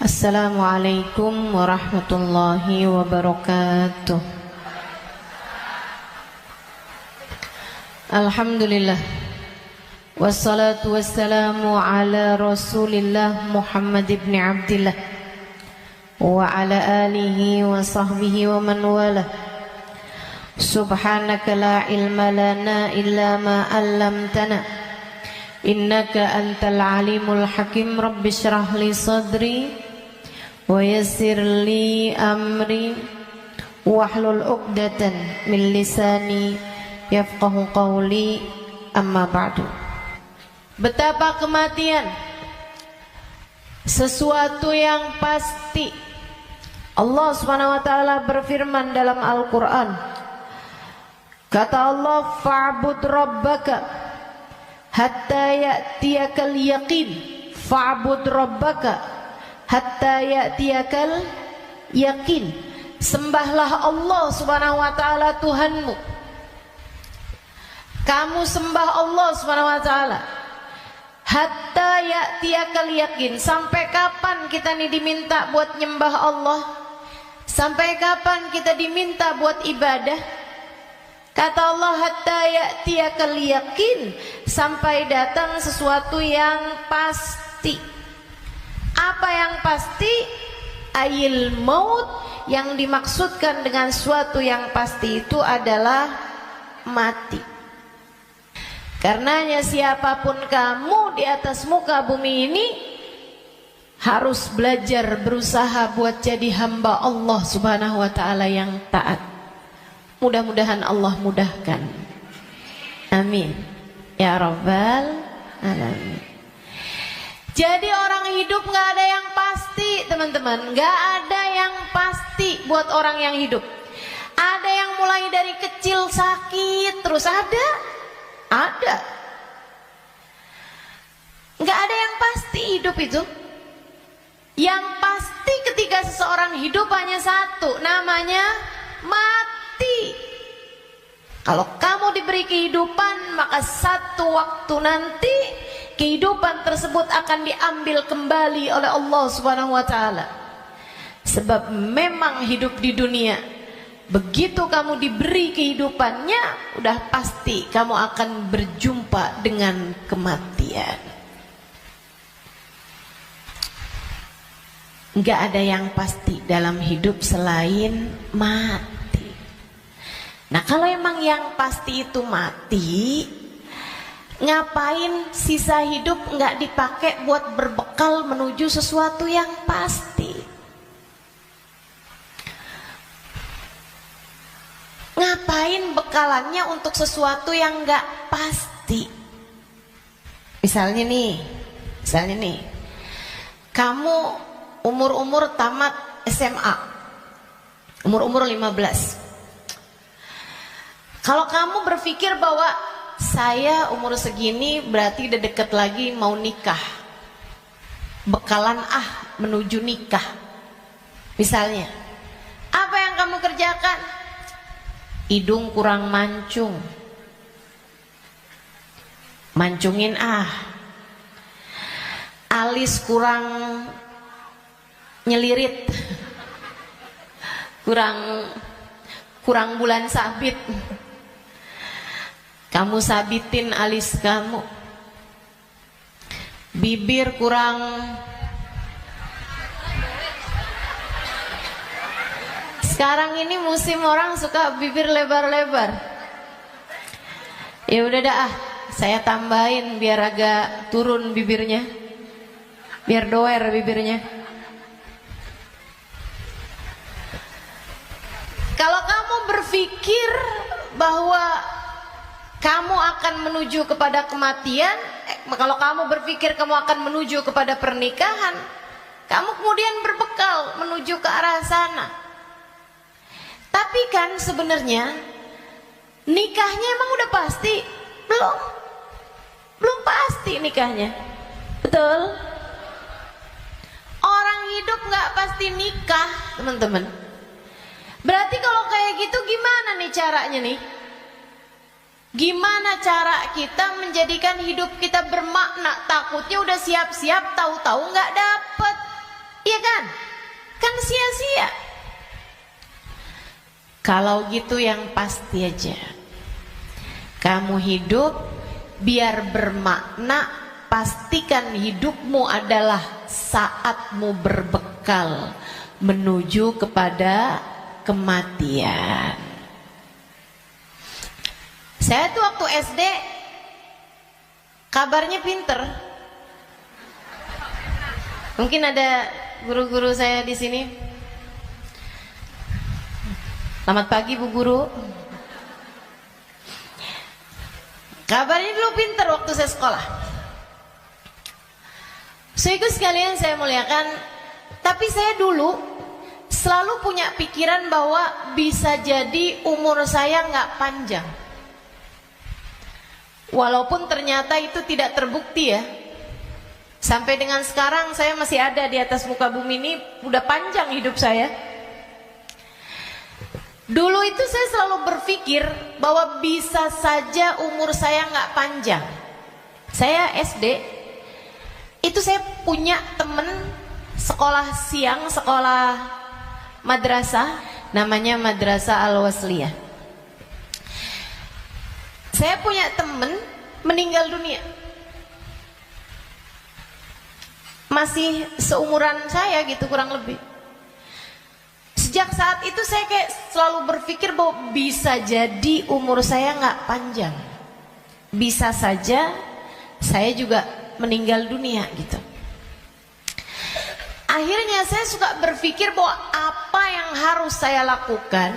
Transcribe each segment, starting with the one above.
Assalamualaikum warahmatullahi wabarakatuh. Alhamdulillah, wassalatu wassalamu ala Rasulillah Muhammad ibn Abdillah wa ala alihi wa sahbihi wa man wala. Subhanaka la ilma lana illa ma 'allamtana innaka antal alimul hakim. Rabbi shrah li sadri wa yassir li amri wahlul 'uqdatan min lisani yafqahu qawli. Amma ba'du. Betapa kematian sesuatu yang pasti. Allah Subhanahu wa taala berfirman dalam Al-Qur'an. Kata Allah, fa'bud rabbaka hatta ya'tiyakal yaqin. Fa'bud rabbaka hatta ya'tiyakal yaqin. Sembahlah Allah Subhanahu wa taala Tuhanmu. Kamu sembah Allah Subhanahu wa taala hatta ya'tiyakal yaqin. Sampai kapan kita nih diminta buat nyembah Allah? Sampai kapan kita diminta buat ibadah? Kata Allah, hatta ya'tiyakal yaqin, sampai datang sesuatu yang pasti. Apa yang pasti? Ayil maut. Yang dimaksudkan dengan sesuatu yang pasti itu adalah mati. Karenanya siapapun kamu di atas muka bumi ini harus belajar berusaha buat jadi hamba Allah Subhanahu wa taala yang taat. Mudah-mudahan Allah mudahkan. Amin ya rabbal alamin. Jadi orang hidup gak ada yang pasti, teman-teman. Gak ada yang pasti buat orang yang hidup. Ada yang mulai dari kecil sakit terus, ada. Gak ada yang pasti hidup itu. Yang pasti ketika seseorang hidup hanya satu, namanya mati. Kalau kamu diberi kehidupan, maka satu waktu nanti kehidupan tersebut akan diambil kembali oleh Allah Subhanahu wa taala. Sebab memang hidup di dunia, begitu kamu diberi kehidupannya, udah pasti kamu akan berjumpa dengan kematian. Enggak ada yang pasti dalam hidup selain mati. Nah, kalau emang yang pasti itu mati, ngapain sisa hidup nggak dipakai buat berbekal menuju sesuatu yang pasti? Ngapain bekalannya untuk sesuatu yang nggak pasti? Misalnya nih, kamu umur tamat SMA, umur 15. Kalau kamu berpikir bahwa saya umur segini berarti udah deket lagi mau nikah, bekalan menuju nikah. Misalnya, apa yang kamu kerjakan? Hidung kurang mancung, mancungin alis kurang nyelirit, kurang bulan sabit, kamu sabitin alis kamu. Bibir kurang sekarang ini musim orang suka bibir lebar-lebar. Ya udah dah, saya tambahin biar agak turun bibirnya, biar doer bibirnya. Kalau kamu berpikir bahwa kamu akan menuju kepada kematian, kalau kamu berpikir kamu akan menuju kepada pernikahan, kamu kemudian berbekal menuju ke arah sana. Tapi kan sebenarnya nikahnya emang udah pasti? Belum pasti nikahnya. Betul? Orang hidup gak pasti nikah, teman-teman. Berarti kalau kayak gitu gimana nih caranya nih? Gimana cara kita menjadikan hidup kita bermakna? Takutnya udah siap-siap, tahu-tahu nggak dapet, iya kan? Kalau gitu yang pasti aja, kamu hidup biar bermakna, pastikan hidupmu adalah saatmu berbekal menuju kepada kematian. Saya tuh waktu SD kabarnya pinter. Mungkin ada guru-guru saya di sini. Selamat pagi Bu Guru. Kabarnya dulu pinter waktu saya sekolah. Saudaraku sekalian saya muliakan, tapi saya dulu selalu punya pikiran bahwa bisa jadi umur saya nggak panjang. Walaupun ternyata itu tidak terbukti ya. Sampai dengan sekarang saya masih ada di atas muka bumi ini, udah panjang hidup saya. Dulu itu saya selalu berpikir bahwa bisa saja umur saya nggak panjang. Saya SD, itu saya punya temen sekolah siang, sekolah madrasah, namanya Madrasah Al-Wasliyah. Saya punya temen meninggal dunia, masih seumuran saya gitu kurang lebih. Sejak saat itu saya kayak selalu berpikir bahwa bisa jadi umur saya nggak panjang, bisa saja saya juga meninggal dunia gitu. Akhirnya saya suka berpikir bahwa apa yang harus saya lakukan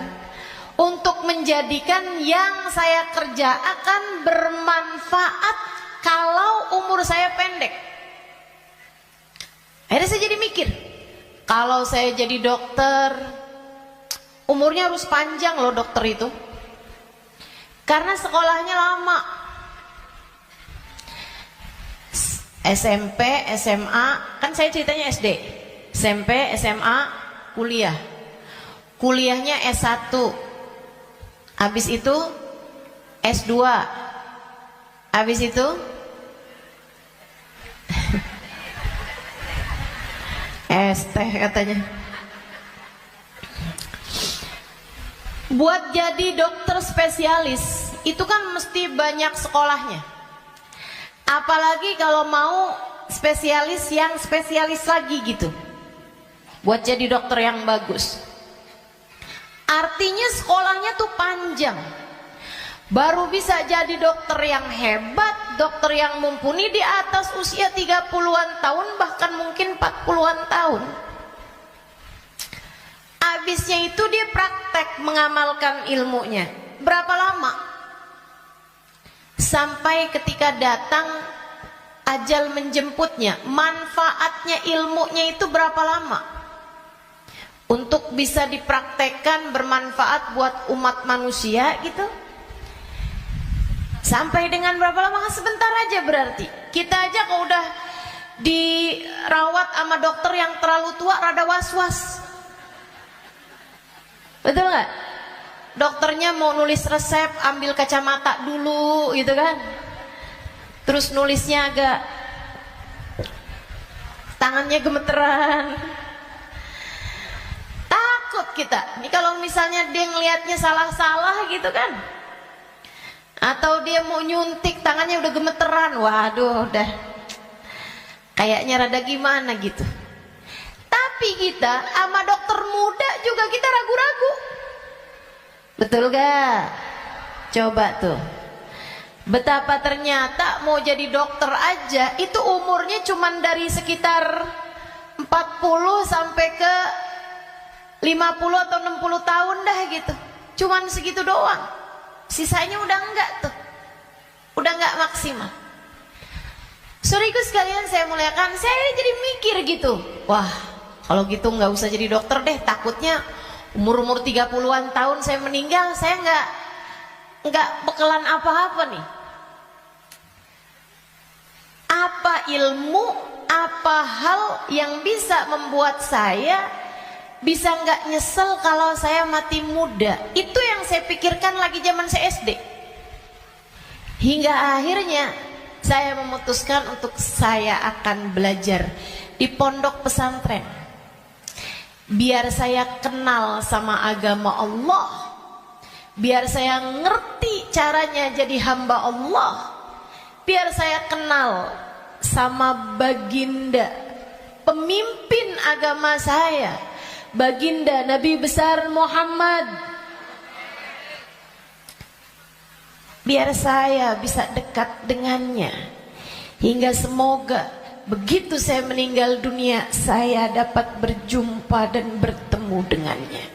untuk menjadikan yang saya kerjakan bermanfaat kalau umur saya pendek. Akhirnya saya jadi mikir, kalau saya jadi dokter, umurnya harus panjang loh dokter itu, karena sekolahnya lama. SMP, SMA, kan saya ceritanya SD, SMP, SMA, kuliah. Kuliahnya S1, habis itu S2, habis itu ST katanya. Buat jadi dokter spesialis itu kan mesti banyak sekolahnya. Apalagi kalau mau spesialis yang spesialis lagi gitu. Buat jadi dokter yang bagus. Artinya sekolahnya tuh panjang. Baru bisa jadi dokter yang hebat, dokter yang mumpuni di atas usia 30-an tahun, bahkan mungkin 40-an tahun. Habisnya itu dia praktek mengamalkan ilmunya. Berapa lama? Sampai ketika datang ajal menjemputnya. Manfaatnya ilmunya itu berapa lama? Untuk bisa dipraktekkan bermanfaat buat umat manusia gitu. Sampai dengan berapa lama? Sebentar aja berarti. Kita aja kalau udah dirawat sama dokter yang terlalu tua rada was-was. Betul nggak? Dokternya mau nulis resep, ambil kacamata dulu gitu kan. Terus nulisnya agak, tangannya gemeteran. Takut kita. Ini kalau misalnya dia ngelihatnya salah-salah gitu kan. Atau dia mau nyuntik, tangannya udah gemeteran. Waduh, udah kayaknya rada gimana gitu. Tapi kita sama dokter muda juga kita ragu-ragu. Betul gak? Coba tuh. Betapa ternyata mau jadi dokter aja itu umurnya cuman dari sekitar 40 sampai ke 50 atau 60 tahun dah gitu. Cuman segitu doang. Sisanya udah enggak tuh. Udah enggak maksimal. Saudaraku sekalian saya muliakan, saya jadi mikir gitu. Wah, kalau gitu nggak usah jadi dokter deh. Takutnya umur-umur 30-an tahun saya meninggal, saya nggak bekalan apa-apa nih. Apa ilmu, apa hal yang bisa membuat saya bisa nggak nyesel kalau saya mati muda? Itu yang saya pikirkan lagi zaman saya SD. Hingga akhirnya saya memutuskan untuk saya akan belajar di pondok pesantren. Biar saya kenal sama agama Allah, biar saya ngerti caranya jadi hamba Allah, biar saya kenal sama baginda pemimpin agama saya, baginda Nabi besar Muhammad, biar saya bisa dekat dengannya, hingga semoga begitu saya meninggal dunia saya dapat berjumpa dan bertemu dengannya.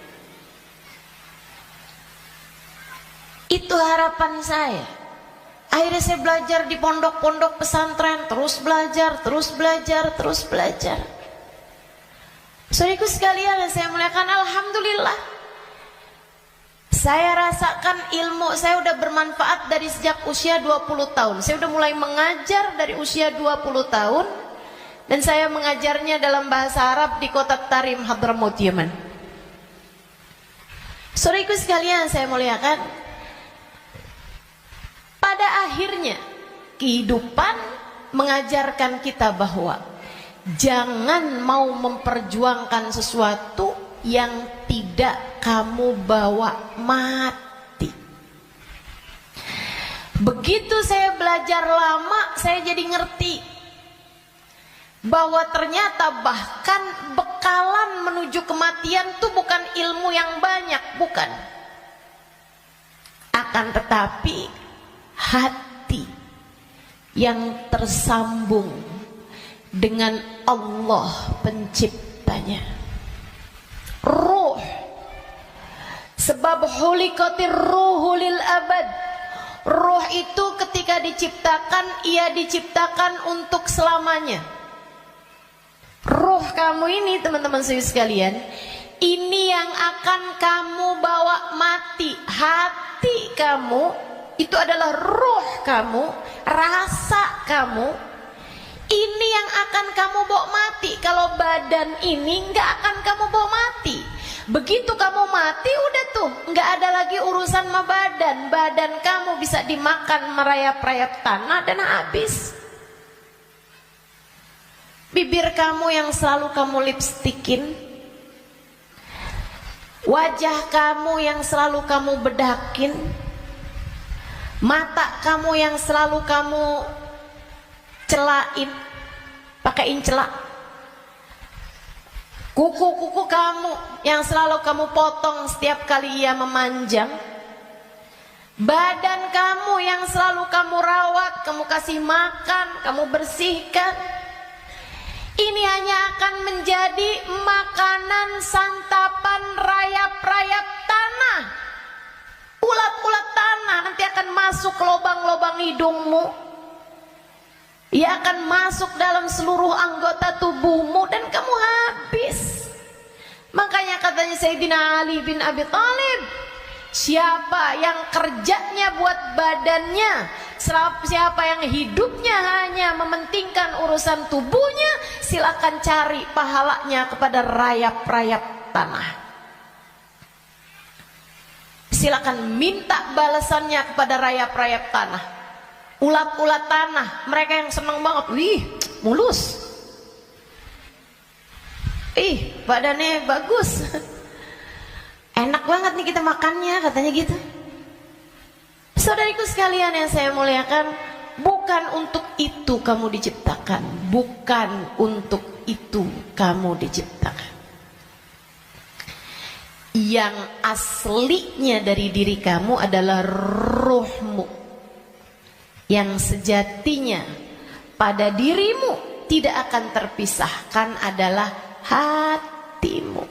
Itu harapan saya. Akhirnya saya belajar di pondok-pondok pesantren, terus belajar, terus belajar, terus belajar. Saudaraku sekalian, saya muliakan, alhamdulillah. Saya rasakan ilmu saya udah bermanfaat dari sejak usia 20 tahun. Saya udah mulai mengajar dari usia 20 tahun. Dan saya mengajarnya dalam bahasa Arab di kota Tarim, Hadramaut, Yaman. Saudaraku sekalian, saya muliakan. Pada akhirnya kehidupan mengajarkan kita bahwa jangan mau memperjuangkan sesuatu yang tidak kamu bawa mati. Begitu saya belajar lama, saya jadi ngerti bahwa ternyata bahkan bekalan menuju kematian itu bukan ilmu yang banyak, bukan. Akan tetapi hati yang tersambung dengan Allah penciptanya, ruh, sebab hulikatir ruhu lil abad. Ruh itu ketika diciptakan, ia diciptakan untuk selamanya. Ruh kamu ini, teman-teman sekalian, ini yang akan kamu bawa mati. Hati kamu itu adalah ruh kamu, rasa kamu. Ini yang akan kamu bawa mati. Kalau badan ini nggak akan kamu bawa mati. Begitu kamu mati, udah tuh nggak ada lagi urusan sama badan. Badan kamu bisa dimakan merayap-rayap tanah dan habis. Bibir kamu yang selalu kamu lipstikin, wajah kamu yang selalu kamu bedakin, mata kamu yang selalu kamu celain, pakaiin celak, kuku-kuku kamu yang selalu kamu potong setiap kali ia memanjang, badan kamu yang selalu kamu rawat, kamu kasih makan, kamu bersihkan. Ini hanya akan menjadi makanan santapan rayap-rayap tanah. Ulat-ulat tanah nanti akan masuk ke lubang-lubang hidungmu. Ia akan masuk dalam seluruh anggota tubuhmu dan kamu habis. Makanya katanya Sayyidina Ali bin Abi Thalib, siapa yang kerjanya buat badannya, siapa yang hidupnya hanya mementingkan urusan tubuhnya, silakan cari pahalanya kepada rayap-rayap tanah. Silakan minta balasannya kepada rayap-rayap tanah, ulat-ulat tanah. Mereka yang senang banget, wih mulus, ih badannya bagus, enak banget nih kita makannya, katanya gitu. Saudariku sekalian yang saya muliakan, bukan untuk itu kamu diciptakan, bukan untuk itu kamu diciptakan. Yang aslinya dari diri kamu adalah ruhmu, yang sejatinya pada dirimu tidak akan terpisahkan adalah hatimu.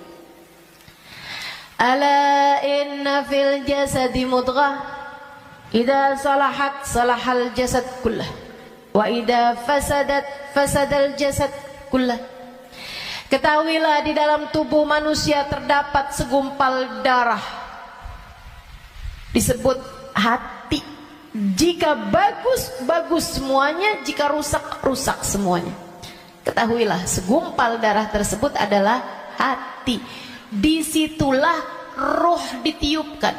Ala inna fil jasadi mudghah, idza salahat salahal jasad kullah, wa idza fasadat fasadal jasad kullah. Ketahuilah di dalam tubuh manusia terdapat segumpal darah, disebut hati. Jika bagus, bagus semuanya. Jika rusak, rusak semuanya. Ketahuilah segumpal darah tersebut adalah hati. Disitulah ruh ditiupkan.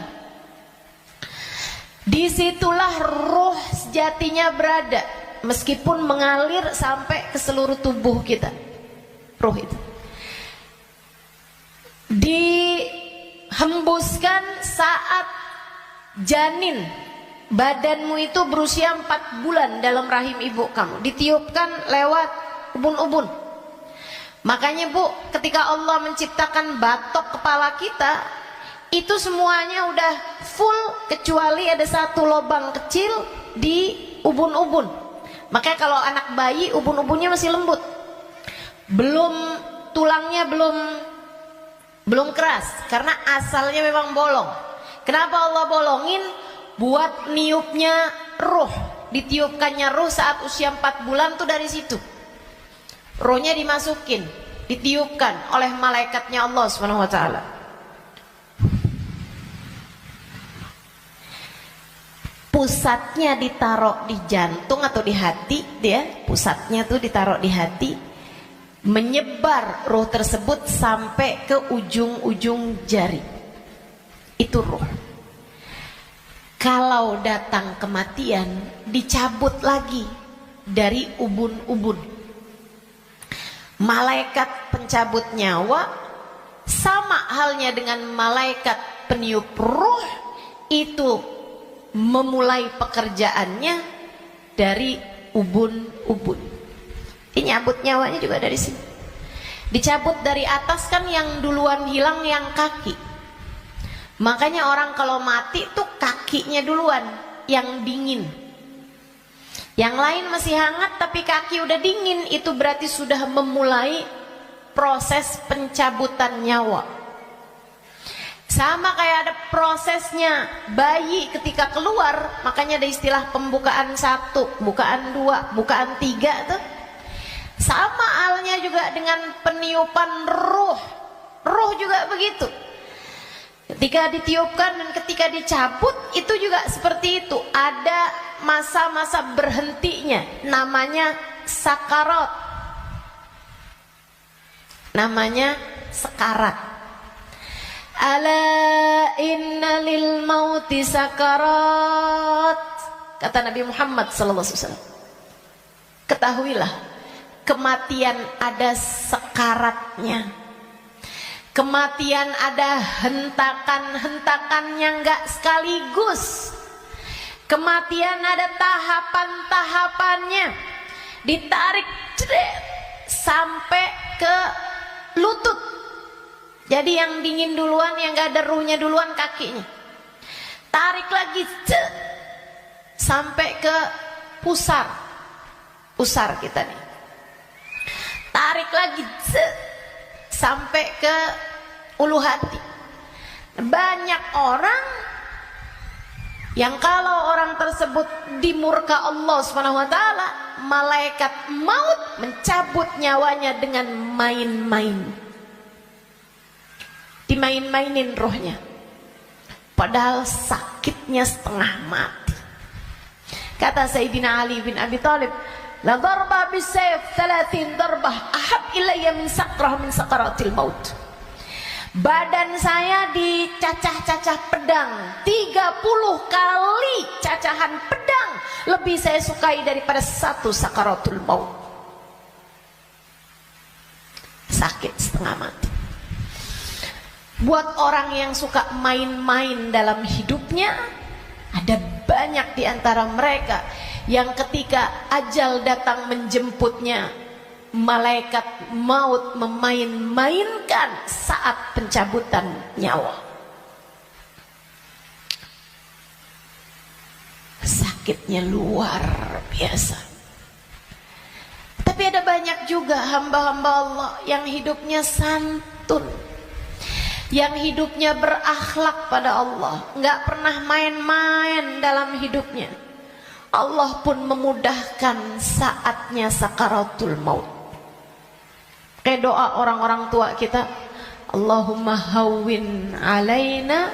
Disitulah ruh sejatinya berada, meskipun mengalir sampai ke seluruh tubuh kita. Ruh itu dihembuskan saat janin, badanmu itu berusia 4 bulan dalam rahim ibu kamu, ditiupkan lewat ubun-ubun. Makanya Bu, ketika Allah menciptakan batok kepala kita, itu semuanya udah full kecuali ada satu lubang kecil di ubun-ubun. Makanya kalau anak bayi ubun-ubunnya masih lembut, tulangnya belum keras, karena asalnya memang bolong. Kenapa Allah bolongin? Buat niupnya ruh, ditiupkannya ruh saat usia 4 bulan tuh dari situ. Rohnya dimasukin, ditiupkan oleh malaikatnya Allah Subhanahu wa taala. Pusatnya ditaruh di jantung atau di hati, dia pusatnya tuh ditaruh di hati, menyebar roh tersebut sampai ke ujung-ujung jari. Itu roh. Kalau datang kematian, dicabut lagi dari ubun-ubun. Malaikat pencabut nyawa sama halnya dengan malaikat peniup ruh, itu memulai pekerjaannya dari ubun-ubun. Dinyabut nyawanya juga dari sini. Dicabut dari atas kan, yang duluan hilang yang kaki. Makanya orang kalau mati tuh kakinya duluan yang dingin. Yang lain masih hangat tapi kaki udah dingin, itu berarti sudah memulai proses pencabutan nyawa. Sama kayak ada prosesnya bayi ketika keluar, makanya ada istilah pembukaan 1, pembukaan 2, pembukaan 3 tuh. Sama halnya juga dengan peniupan ruh. Ruh juga begitu. Ketika ditiupkan dan ketika dicabut itu juga seperti itu. Ada masa-masa berhentinya, namanya sakarat. Namanya sekarat. Ala inna lil mauti sakarat, kata Nabi Muhammad sallallahu alaihi wasallam. Ketahuilah, kematian ada sekaratnya. Kematian ada hentakan-hentakannya, enggak sekaligus. Kematian ada tahapan-tahapannya. Ditarik sampai ke lutut. Jadi yang dingin duluan, yang enggak ada ruhnya duluan kakinya. Tarik lagi sampai ke pusar. Pusar kita nih. Tarik lagi sampai ke ulu hati. Banyak orang yang kalau orang tersebut dimurka Allah Subhanahu wa taala, malaikat maut mencabut nyawanya dengan main-main. Dimain-mainin rohnya. Padahal sakitnya setengah mati. Kata Sayyidina Ali bin Abi Thalib, la darba bisayf 30 darbah ahab ilayya min sakrah min sakaratil maut. Badan saya dicacah-cacah pedang 30 kali cacahan pedang lebih saya sukai daripada satu sakaratul maut. Sakit setengah mati. Buat orang yang suka main-main dalam hidupnya, ada banyak di antara mereka yang ketika ajal datang menjemputnya, malaikat maut memain-mainkan saat pencabutan nyawa. Sakitnya luar biasa. Tapi ada banyak juga hamba-hamba Allah yang hidupnya santun, yang hidupnya berakhlak pada Allah, nggak pernah main-main dalam hidupnya. Allah pun memudahkan saatnya sakaratul maut. Kayak doa orang-orang tua kita, Allahumma hawwin alaina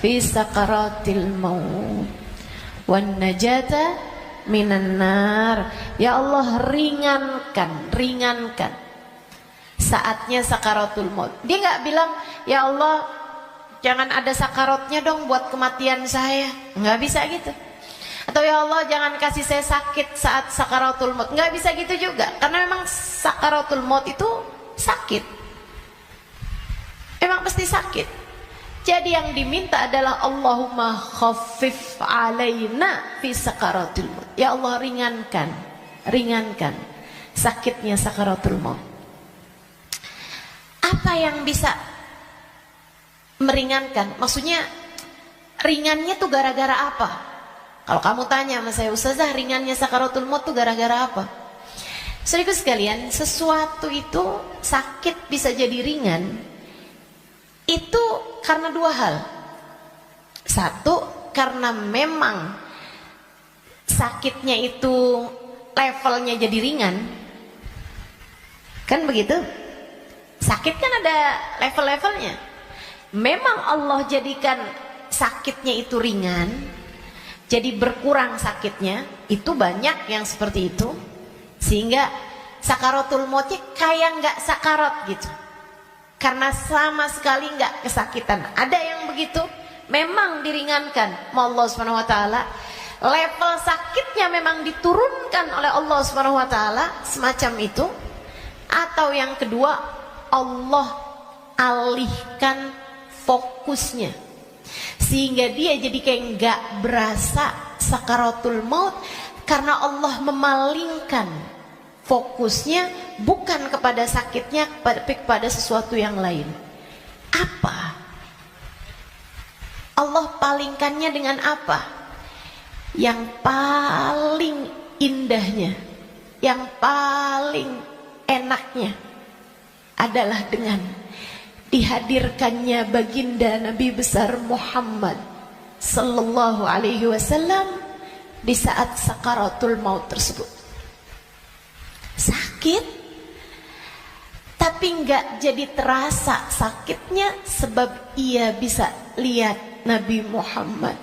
fi sakaratil maut wan najata minan nar. Ya Allah, ringankan saatnya sakaratul maut. Dia nggak bilang, ya Allah jangan ada sakaratnya dong buat kematian saya. Nggak bisa gitu. Atau ya Allah jangan kasih saya sakit saat sakaratul maut. Nggak bisa gitu juga. Karena memang sakaratul maut itu sakit. Memang pasti sakit. Jadi yang diminta adalah Allahumma khaffif alaina fi sakaratul maut. Ya Allah, ringankan sakitnya sakaratul maut. Apa yang bisa meringankan? Maksudnya ringannya tuh gara-gara apa? Kalau kamu tanya sama saya, Ustazah, ringannya sakaratul maut tuh gara-gara apa? Saudaraku sekalian, sesuatu itu sakit bisa jadi ringan itu karena dua hal. Satu, karena memang sakitnya itu levelnya jadi ringan. Kan begitu? Sakit kan ada level-levelnya. Memang Allah jadikan sakitnya itu ringan, jadi berkurang sakitnya. Itu banyak yang seperti itu, sehingga sakaratul mautnya kayak nggak sakarat gitu, karena sama sekali nggak kesakitan. Ada yang begitu, memang diringankan sama Allah Subhanahu Wa Taala. Level sakitnya memang diturunkan oleh Allah Subhanahu Wa Taala, semacam itu. Atau yang kedua, Allah alihkan fokusnya sehingga dia jadi kayak nggak berasa sakaratul maut, karena Allah memalingkan fokusnya bukan kepada sakitnya, tapi kepada sesuatu yang lain. Apa? Allah palingkannya dengan apa? Yang paling indahnya, yang paling enaknya adalah dengan dihadirkannya baginda Nabi besar Muhammad sallallahu alaihi wasallam di saat sakaratul maut tersebut. Sakit, tapi nggak jadi terasa sakitnya sebab ia bisa lihat Nabi Muhammad.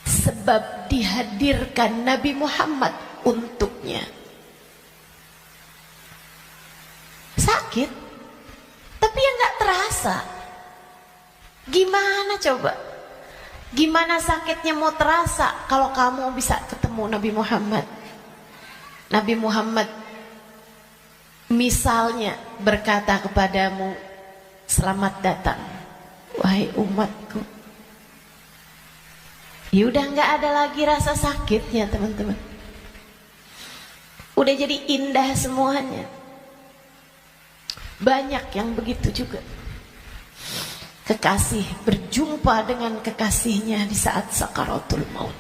Sebab dihadirkan Nabi Muhammad untuknya. Sakit, tapi ya nggak terasa. Gimana coba? Gimana sakitnya mau terasa kalau kamu bisa ketemu Nabi Muhammad? Nabi Muhammad misalnya berkata kepadamu, selamat datang wahai umatku. Ya udah nggak ada lagi rasa sakitnya, teman-teman. Udah jadi indah semuanya. Banyak yang begitu juga. Kekasih berjumpa dengan kekasihnya di saat sakaratul maut.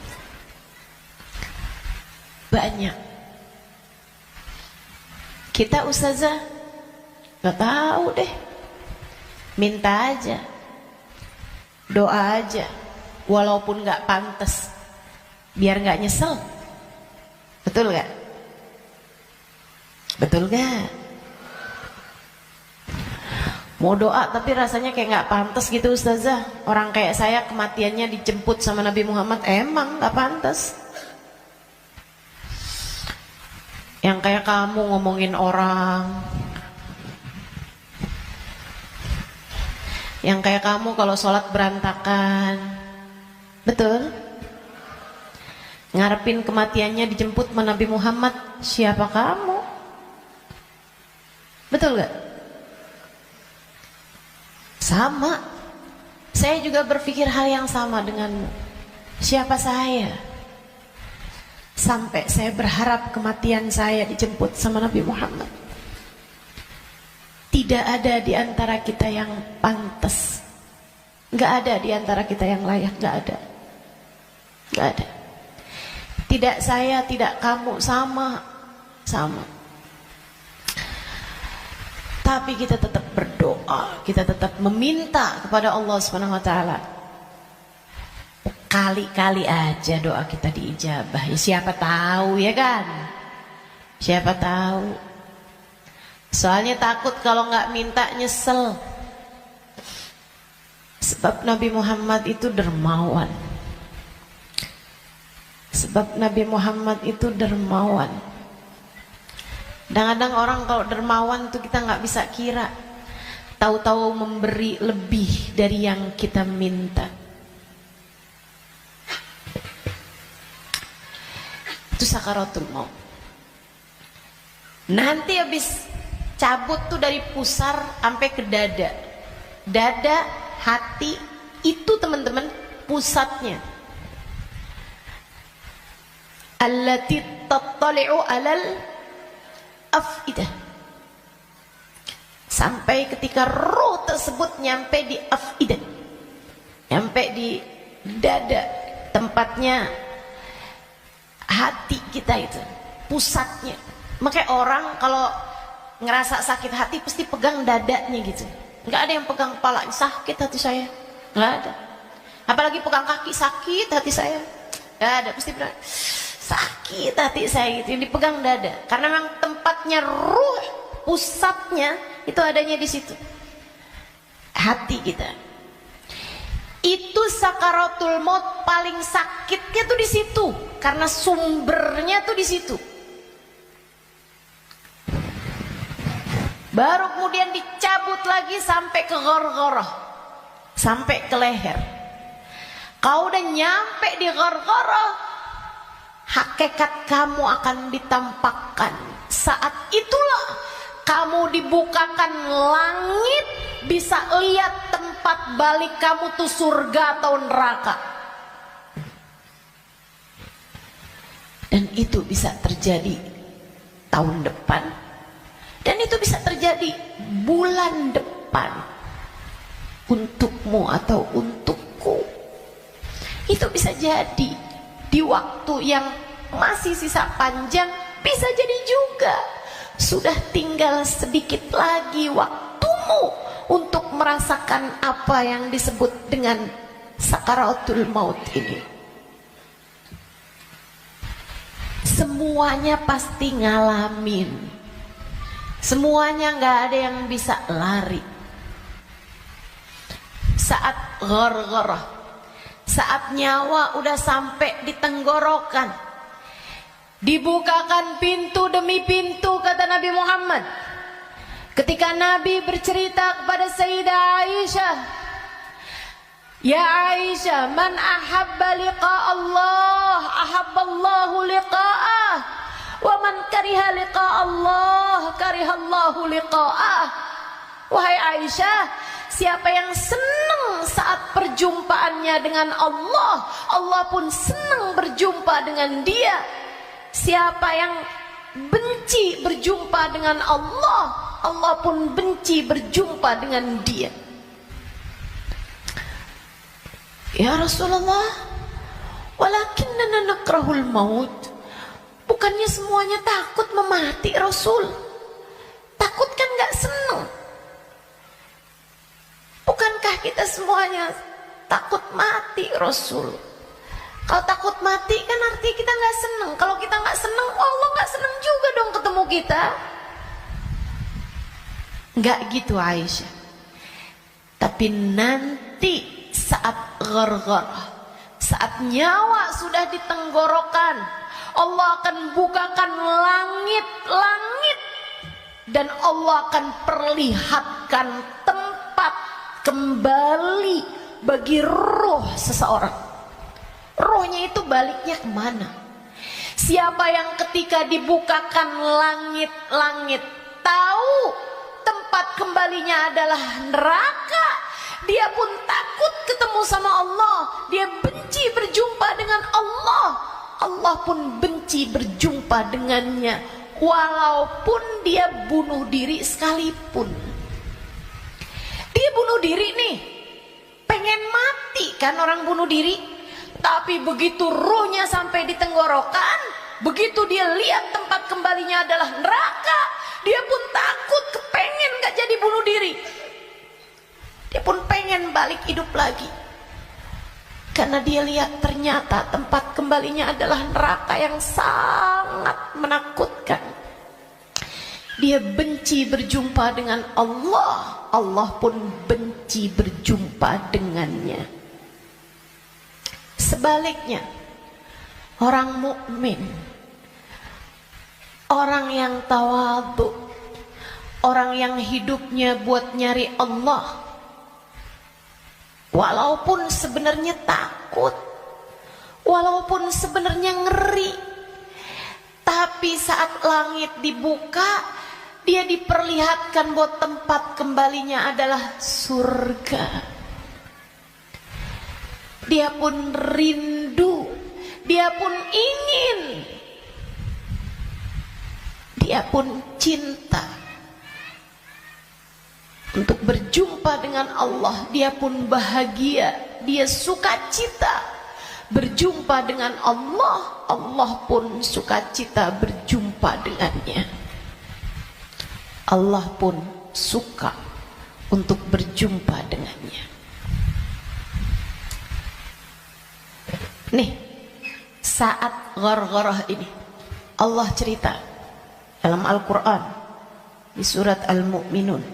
Banyak. Kita ustazah gak tahu deh. Minta aja, doa aja, walaupun gak pantas, biar gak nyesel. Betul gak? Betul gak? Mau doa tapi rasanya kayak gak pantas gitu ustazah. Orang kayak saya kematiannya dijemput sama Nabi Muhammad, emang gak pantas. Yang kayak kamu ngomongin orang, yang kayak kamu kalau sholat berantakan, betul? Ngarepin kematiannya dijemput sama Nabi Muhammad, siapa kamu? Betul gak? Sama. Saya juga berpikir hal yang sama denganmu. Siapa saya? Sampai saya berharap kematian saya dijemput sama Nabi Muhammad. Tidak ada di antara kita yang pantas. Gak ada di antara kita yang layak. Gak ada. Gak ada. Tidak saya, tidak kamu, sama. Tapi kita tetap berdoa, kita tetap meminta kepada Allah Subhanahu Wa Taala. Kali-kali aja doa kita diijabah. Ya, siapa tahu ya kan? Siapa tahu. Soalnya takut kalau nggak minta nyesel. Sebab Nabi Muhammad itu dermawan. Sebab Nabi Muhammad itu dermawan. Kadang-kadang orang kalau dermawan tuh kita nggak bisa kira. Tahu-tahu memberi lebih dari yang kita minta. Itu sakaratul maut. Nanti habis cabut tuh dari pusar sampai ke dada. Dada, hati, itu teman-teman pusatnya. Allati tattali'u alal afidah. Sampai ketika roh tersebut nyampe di afidah, nyampe di dada, tempatnya hati kita itu, pusatnya. Makanya orang kalau ngerasa sakit hati pasti pegang dadanya gitu. Nggak ada yang pegang kepala, sakit hati saya, nggak ada. Apalagi pegang kaki, sakit hati saya, nggak ada. Pasti bilang sakit hati saya gitu. Yang dipegang dada, karena memang tempatnya ruh, pusatnya itu adanya di situ, hati kita. Itu sakaratul maut paling sakitnya tuh di situ, karena sumbernya tuh di situ. Baru kemudian dicabut lagi sampai ke ghargharah, sampai ke leher. Kau udah nyampe di ghargharah, hakikat kamu akan ditampakkan. Saat itulah kamu dibukakan langit, bisa lihat tempat balik kamu tuh surga atau neraka. Dan itu bisa terjadi tahun depan, dan itu bisa terjadi bulan depan, untukmu atau untukku. Itu bisa jadi di waktu yang masih sisa panjang, bisa jadi juga sudah tinggal sedikit lagi waktumu untuk merasakan apa yang disebut dengan sakaratul maut ini. Semuanya pasti ngalamin, semuanya nggak ada yang bisa lari. Saat ghargharah, saat nyawa udah sampai di tenggorokan, dibukakan pintu demi pintu, kata Nabi Muhammad. Ketika Nabi bercerita kepada Sayyidah Aisyah, ya Aisyah, man ahabba liqa Allah, ahabballahu liqa'ah, wa man kariha liqa Allah, karihallahu liqa'ah. Wahai Aisyah, siapa yang senang saat perjumpaannya dengan Allah, Allah pun senang berjumpa dengan dia. Siapa yang benci berjumpa dengan Allah, Allah pun benci berjumpa dengan dia. Ya Rasulullah, walakinnana nakrahul maut. Bukannya semuanya takut memati, Rasul? Takut kan gak senang? Bukankah kita semuanya takut mati, Rasul? Kalau takut mati kan artinya kita nggak seneng. Kalau kita nggak seneng, Allah nggak seneng juga dong ketemu kita. Nggak gitu Aisyah. Tapi nanti saat ghargharah, saat nyawa sudah di tenggorokan, Allah akan bukakan langit-langit, dan Allah akan perlihatkan tempat kembali bagi roh seseorang. Rohnya itu baliknya kemana? Siapa yang ketika dibukakan langit-langit tahu tempat kembalinya adalah neraka, dia pun takut ketemu sama Allah, dia benci berjumpa dengan Allah, Allah pun benci berjumpa dengannya, walaupun dia bunuh diri sekalipun. Dia bunuh diri nih, pengen mati kan orang bunuh diri. Tapi begitu ruhnya sampai di tenggorokan, begitu dia lihat tempat kembalinya adalah neraka, dia pun takut, kepengen gak jadi bunuh diri. Dia pun pengen balik hidup lagi, karena dia lihat ternyata tempat kembalinya adalah neraka yang sangat menakutkan. Dia benci berjumpa dengan Allah, Allah pun benci berjumpa dengannya. Sebaliknya, orang mukmin, orang yang tawadhu, orang yang hidupnya buat nyari Allah, walaupun sebenarnya takut, walaupun sebenarnya ngeri, tapi saat langit dibuka, dia diperlihatkan bahwa tempat kembalinya adalah surga. Dia pun rindu, dia pun ingin, dia pun cinta untuk berjumpa dengan Allah. Dia pun bahagia, dia sukacita berjumpa dengan Allah. Allah pun sukacita berjumpa dengannya. Allah pun suka untuk berjumpa dengannya. Nih, saat ghargharah ini Allah cerita dalam Al-Quran di surat Al-Mu'minun,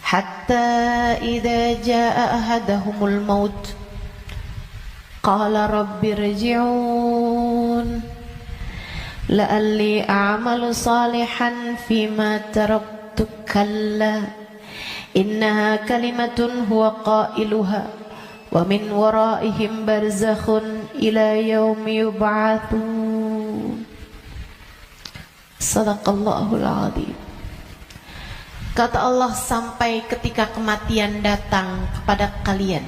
hatta idza jaa ahadahumul maut qala rabbi irji'un la'alli a'malu salihan fima taraktu kalla innaha kalimatun huwa qailuha wa min waraihim barzakhun ila yaumi yub'atsun. Sadaqallahul azim. Kata Allah, sampai ketika kematian datang kepada kalian,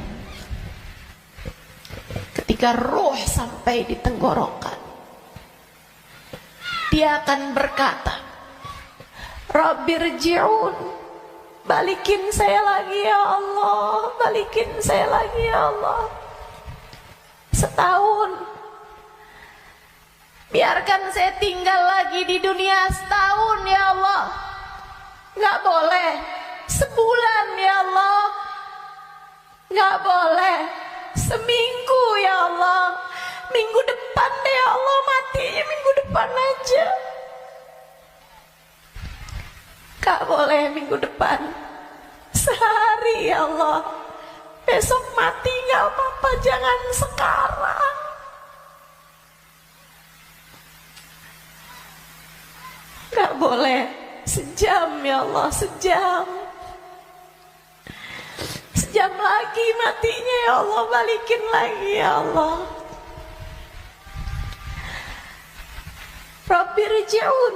ketika ruh sampai di tenggorokan, dia akan berkata, Rabbirji'un, balikin saya lagi ya Allah, balikin saya lagi ya Allah. Setahun, biarkan saya tinggal lagi di dunia setahun ya Allah. Nggak boleh sebulan ya Allah, nggak boleh seminggu ya Allah. Minggu depan deh ya Allah, matinya minggu depan aja. Gak boleh minggu depan, sehari ya Allah. Besok mati gak apa-apa, jangan sekarang. Gak boleh sejam ya Allah, sejam. Sejam lagi matinya ya Allah, balikin lagi ya Allah. Rabbirji'un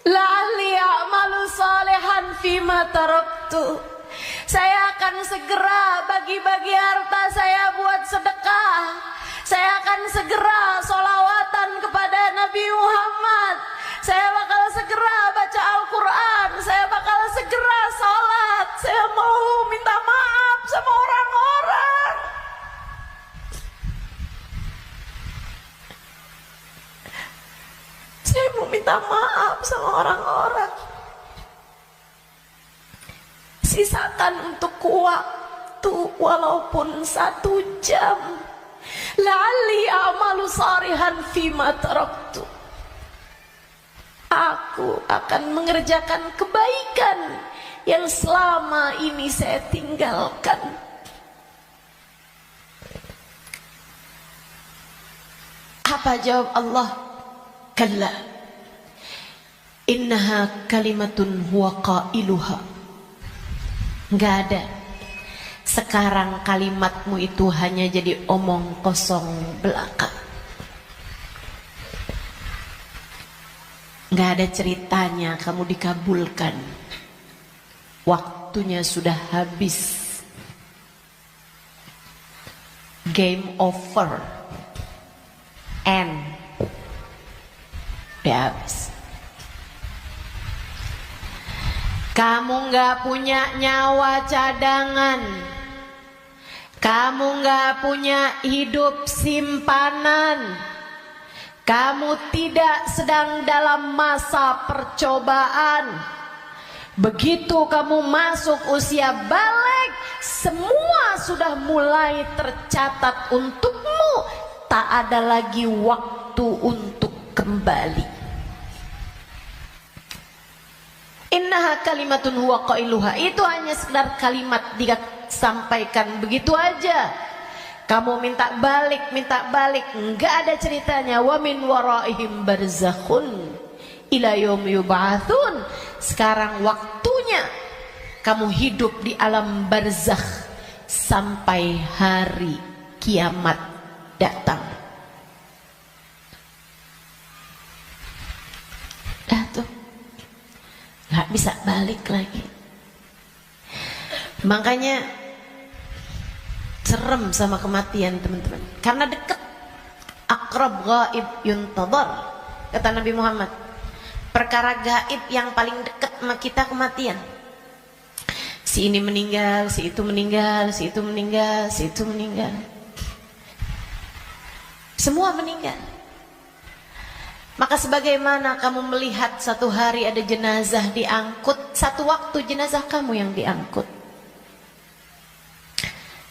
la'alli a'malu salihan fima taraktu. Saya akan segera bagi-bagi harta saya buat sedekah. Saya akan segera sholawatan kepada Nabi Muhammad. Saya bakal segera baca Al-Quran. Saya bakal segera sholat. Saya mau minta maaf sama orang-orang. Saya mau minta maaf sama orang-orang. Sisakan untuk waktu walaupun 1 jam. La'alli a'malu salihan fima taraktu. Aku akan mengerjakan kebaikan yang selama ini saya tinggalkan. Apa jawab Allah? Kalla innaha kalimatun huwa qailuha. Enggak ada. Sekarang kalimatmu itu hanya jadi omong kosong belaka. Enggak ada ceritanya kamu dikabulkan. Waktunya sudah habis. Game over. End. Udah habis. Kamu gak punya nyawa cadangan. Kamu gak punya hidup simpanan. Kamu tidak sedang dalam masa percobaan. Begitu kamu masuk usia balik, semua sudah mulai tercatat untukmu. Tak ada lagi waktu untuk kembali. Innaha kalimatun huwa qailuha. Itu hanya sekedar kalimat disampaikan begitu aja. Kamu minta balik, enggak ada ceritanya. Wa min waraihim barzakhun ila yaumi yub'atsun. Sekarang waktunya kamu hidup di alam barzakh sampai hari kiamat datang. bisa balik lagi. Makanya serem sama kematian teman-teman, karena dekat. Aqrab ghaib yuntadhar, kata Nabi Muhammad. Perkara gaib yang paling dekat sama kita kematian. Si ini meninggal, si itu meninggal, si itu meninggal, si itu meninggal. Semua meninggal. Maka sebagaimana kamu melihat satu hari ada jenazah diangkut, satu waktu jenazah kamu yang diangkut.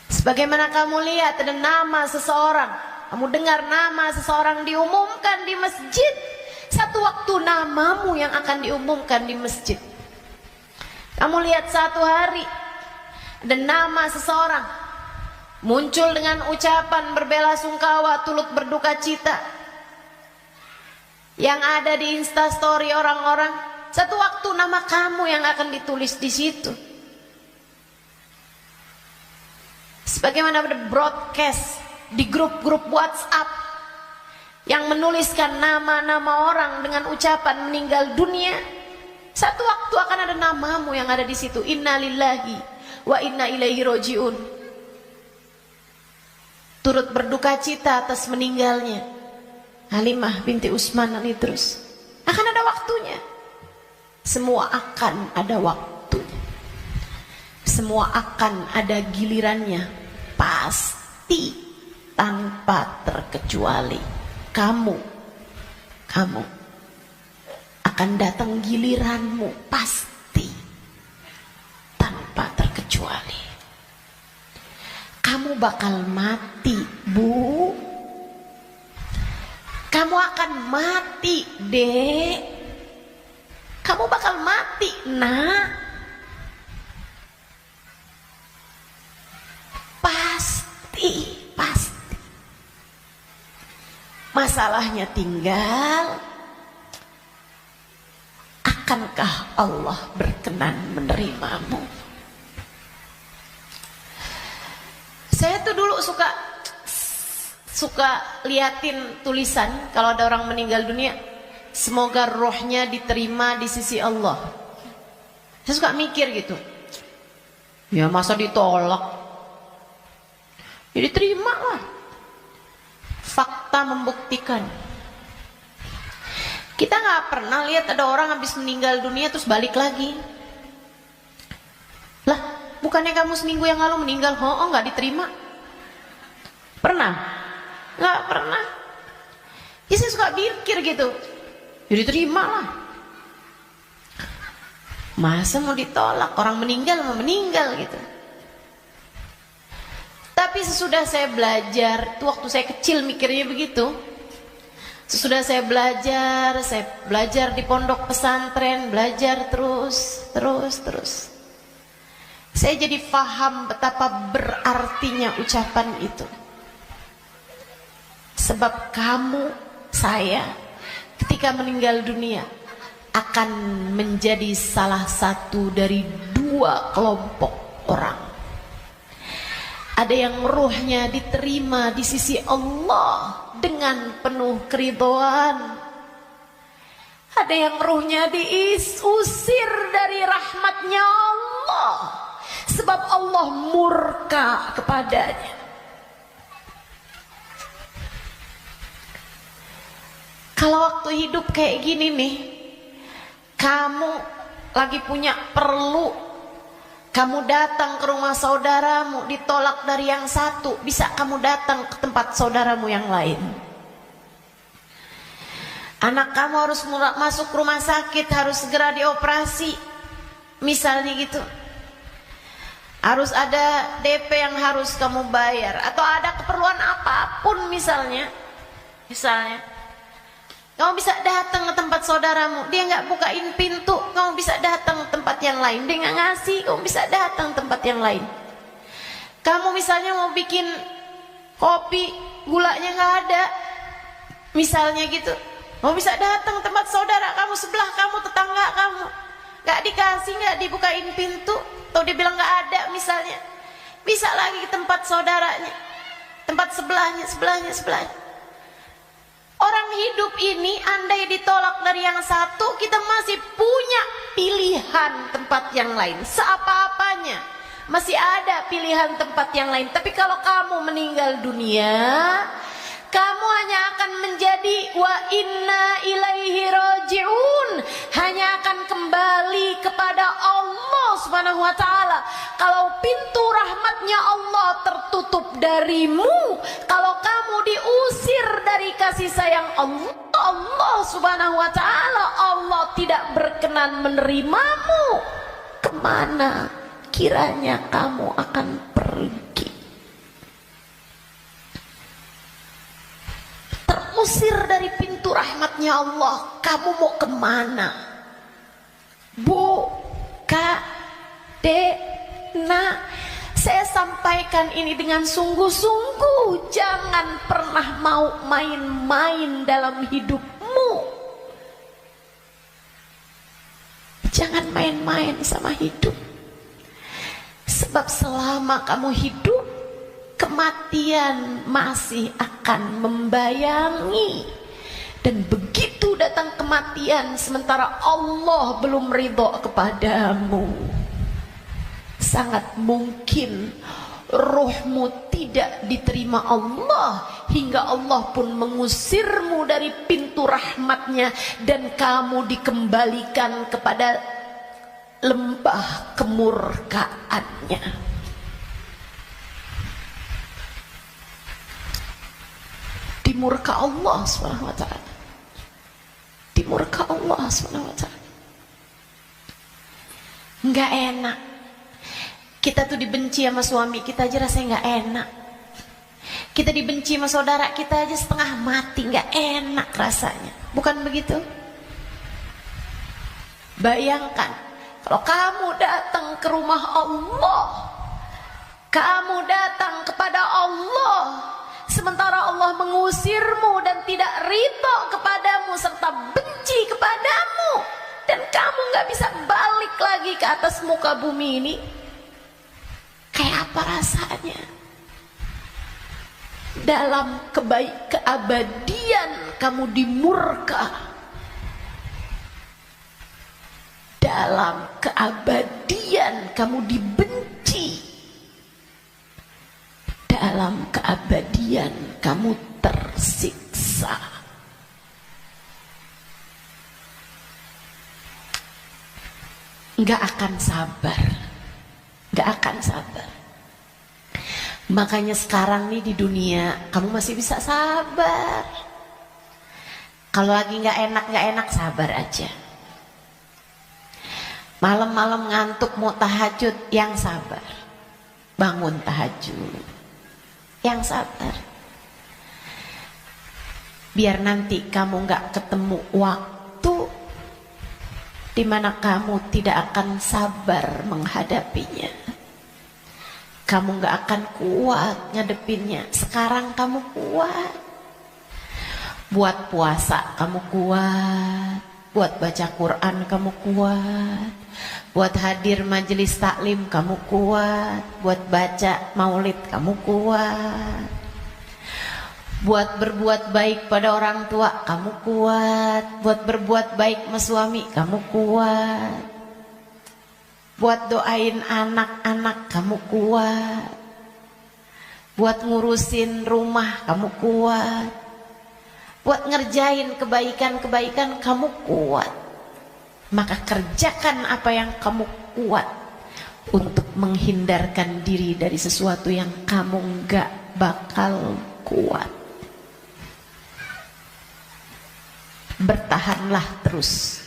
Sebagaimana kamu lihat ada nama seseorang, kamu dengar nama seseorang diumumkan di masjid, satu waktu namamu yang akan diumumkan di masjid. Kamu lihat satu hari ada nama seseorang muncul dengan ucapan berbelasungkawa, turut berduka cita, yang ada di instastory orang-orang, satu waktu nama kamu yang akan ditulis di situ. Sebagaimana ada broadcast di grup-grup WhatsApp yang menuliskan nama-nama orang dengan ucapan meninggal dunia, satu waktu akan ada namamu yang ada di situ. Inna lillahi wa inna ilaihi rojiun. Turut berduka cita atas meninggalnya Halimah binti Utsman al-Idrus. Akan ada waktunya. Semua akan ada waktunya. Semua akan ada gilirannya. Pasti, tanpa terkecuali. Kamu akan datang giliranmu, pasti, tanpa terkecuali. Kamu bakal mati, Bu. Kamu akan mati, Dek. Kamu bakal mati, Nak. Pasti. Masalahnya tinggal, akankah Allah berkenan menerimamu? Saya tuh dulu suka liatin tulisan kalau ada orang meninggal dunia, semoga rohnya diterima di sisi Allah. Saya suka mikir gitu, ya masa ditolak, ya diterima lah. Fakta membuktikan. Kita nggak pernah lihat ada orang habis meninggal dunia terus balik lagi. Lah, bukannya kamu seminggu yang lalu meninggal? Oh, nggak diterima. Pernah? Nggak pernah. Ya saya suka pikir gitu. Jadi terima lah. Masa mau ditolak? Orang meninggal mau meninggal gitu. Tapi sesudah saya belajar, itu waktu saya kecil mikirnya begitu. Sesudah saya belajar di pondok pesantren, belajar terus. Saya jadi paham betapa berartinya ucapan itu. Sebab kamu, saya, ketika meninggal dunia akan menjadi salah satu dari dua kelompok orang. Ada yang ruhnya diterima di sisi Allah dengan penuh keridhaan. Ada yang ruhnya diusir dari rahmatnya Allah, sebab Allah murka kepadanya. Kalau waktu hidup kayak gini nih, kamu lagi punya perlu, kamu datang ke rumah saudaramu, ditolak dari yang satu, bisa kamu datang ke tempat saudaramu yang lain. Anak kamu harus masuk rumah sakit, harus segera dioperasi, misalnya gitu. Harus ada DP yang harus kamu bayar, atau ada keperluan apapun misalnya. Kamu bisa datang ke tempat saudaramu, dia nggak bukain pintu, kamu bisa datang ke tempat yang lain. Dia nggak ngasih, kamu bisa datang ke tempat yang lain. Kamu misalnya mau bikin kopi, gulanya nggak ada, misalnya gitu, kamu bisa datang ke tempat saudara kamu, sebelah kamu, tetangga kamu, nggak dikasih, nggak dibukain pintu, atau dia bilang nggak ada misalnya, bisa lagi ke tempat saudaranya, tempat sebelahnya. Orang hidup ini andai ditolak dari yang satu, kita masih punya pilihan tempat yang lain, seapa-apanya masih ada pilihan tempat yang lain. Tapi kalau kamu meninggal dunia, kamu hanya akan menjadi wa inna ilaihi raji'un, hanya akan kembali kepada Allah Subhanahu wa taala. Kalau pintu rahmatnya Allah tertutup darimu, kalau kamu diusir dari kasih sayang Allah Subhanahu wa taala, Allah tidak berkenan menerimamu, kemana kiranya kamu akan pergi? Terusir dari pintu rahmatnya Allah, kamu mau kemana? Bu, Kak, Dek, Nak, saya sampaikan ini dengan sungguh-sungguh. Jangan pernah mau main-main dalam hidupmu. Jangan main-main sama hidup. Sebab selama kamu hidup, kematian masih akan membayangi. Dan begitu datang kematian sementara Allah belum ridho kepadamu, sangat mungkin ruhmu tidak diterima Allah, hingga Allah pun mengusirmu dari pintu rahmatnya, dan kamu dikembalikan kepada lembah kemurkaannya. Dimurka Allah Subhanahu wa taala. Dimurka Allah Subhanahu wa taala. Enggak enak. Kita tuh dibenci sama suami kita aja rasanya enggak enak. Kita dibenci sama saudara kita aja setengah mati, enggak enak rasanya. Bukan begitu? Bayangkan kalau kamu datang ke rumah Allah, kamu datang kepada Allah, sementara Allah mengusirmu dan tidak ridho kepadamu serta benci kepadamu, dan kamu gak bisa balik lagi ke atas muka bumi ini, kayak apa rasanya? Dalam keabadian kamu dimurka, dalam keabadian kamu dibenci, dalam keabadian kamu tersiksa. Nggak akan sabar, nggak akan sabar. Makanya sekarang nih di dunia kamu masih bisa sabar. Kalau lagi nggak enak sabar aja. Malam-malam ngantuk mau tahajud, yang sabar. Bangun tahajud, yang sabar. Biar nanti kamu gak ketemu waktu dimana kamu tidak akan sabar menghadapinya. Kamu gak akan kuat ngadepinnya. Sekarang kamu kuat. Buat puasa kamu kuat, buat baca Quran kamu kuat, buat hadir majelis taklim kamu kuat, buat baca maulid kamu kuat, buat berbuat baik pada orang tua kamu kuat, buat berbuat baik sama suami kamu kuat, buat doain anak-anak kamu kuat, buat ngurusin rumah kamu kuat, buat ngerjain kebaikan-kebaikan kamu kuat. Maka kerjakan apa yang kamu kuat untuk menghindarkan diri dari sesuatu yang kamu gak bakal kuat. Bertahanlah terus.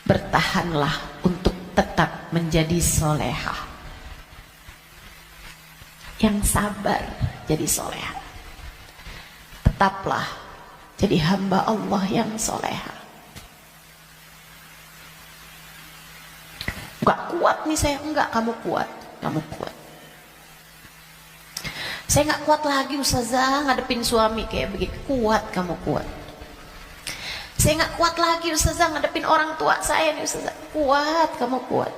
Bertahanlah untuk tetap menjadi solehah. Yang sabar jadi solehah. Tetaplah jadi hamba Allah yang solehah. Enggak kuat nih saya, enggak, kamu kuat, kamu kuat. Saya enggak kuat lagi Ustazah ngadepin suami kayak begitu. Kuat, kamu kuat. Saya enggak kuat lagi Ustazah ngadepin orang tua saya nih Ustazah. Kuat, kamu kuat.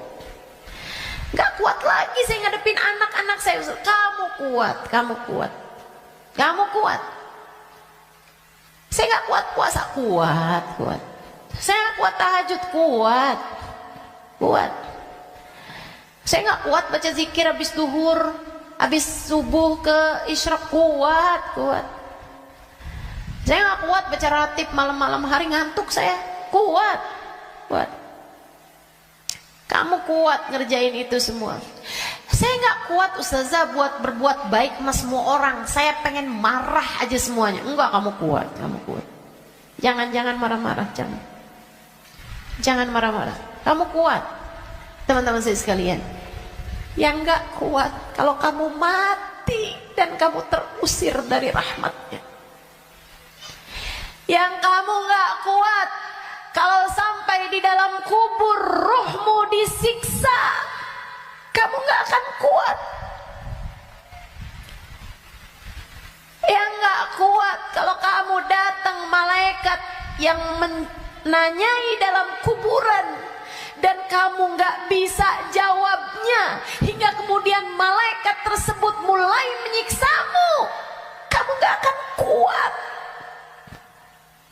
Enggak kuat lagi saya ngadepin anak-anak saya Ustazah. Kamu kuat, kamu kuat. Kamu kuat. Saya enggak kuat puasa, kuat, kuat. Saya nggak kuat tahajud, kuat. Saya nggak kuat baca zikir habis duhur, habis subuh ke isyraq, kuat. Saya nggak kuat baca ratib malam-malam hari, ngantuk saya, kuat. Kamu kuat ngerjain itu semua. Saya nggak kuat ustazah buat berbuat baik sama semua orang. Saya pengen marah aja semuanya. Enggak, kamu kuat. Jangan marah-marah, jangan marah-marah. Kamu kuat. Teman-teman saya sekalian, yang gak kuat kalau kamu mati dan kamu terusir dari rahmatnya. Yang kamu gak kuat kalau sampai di dalam kubur ruhmu disiksa, kamu gak akan kuat. Yang gak kuat kalau kamu datang malaikat yang menanyai dalam kuburan dan kamu nggak bisa jawabnya, hingga kemudian malaikat tersebut mulai menyiksamu, kamu nggak akan kuat.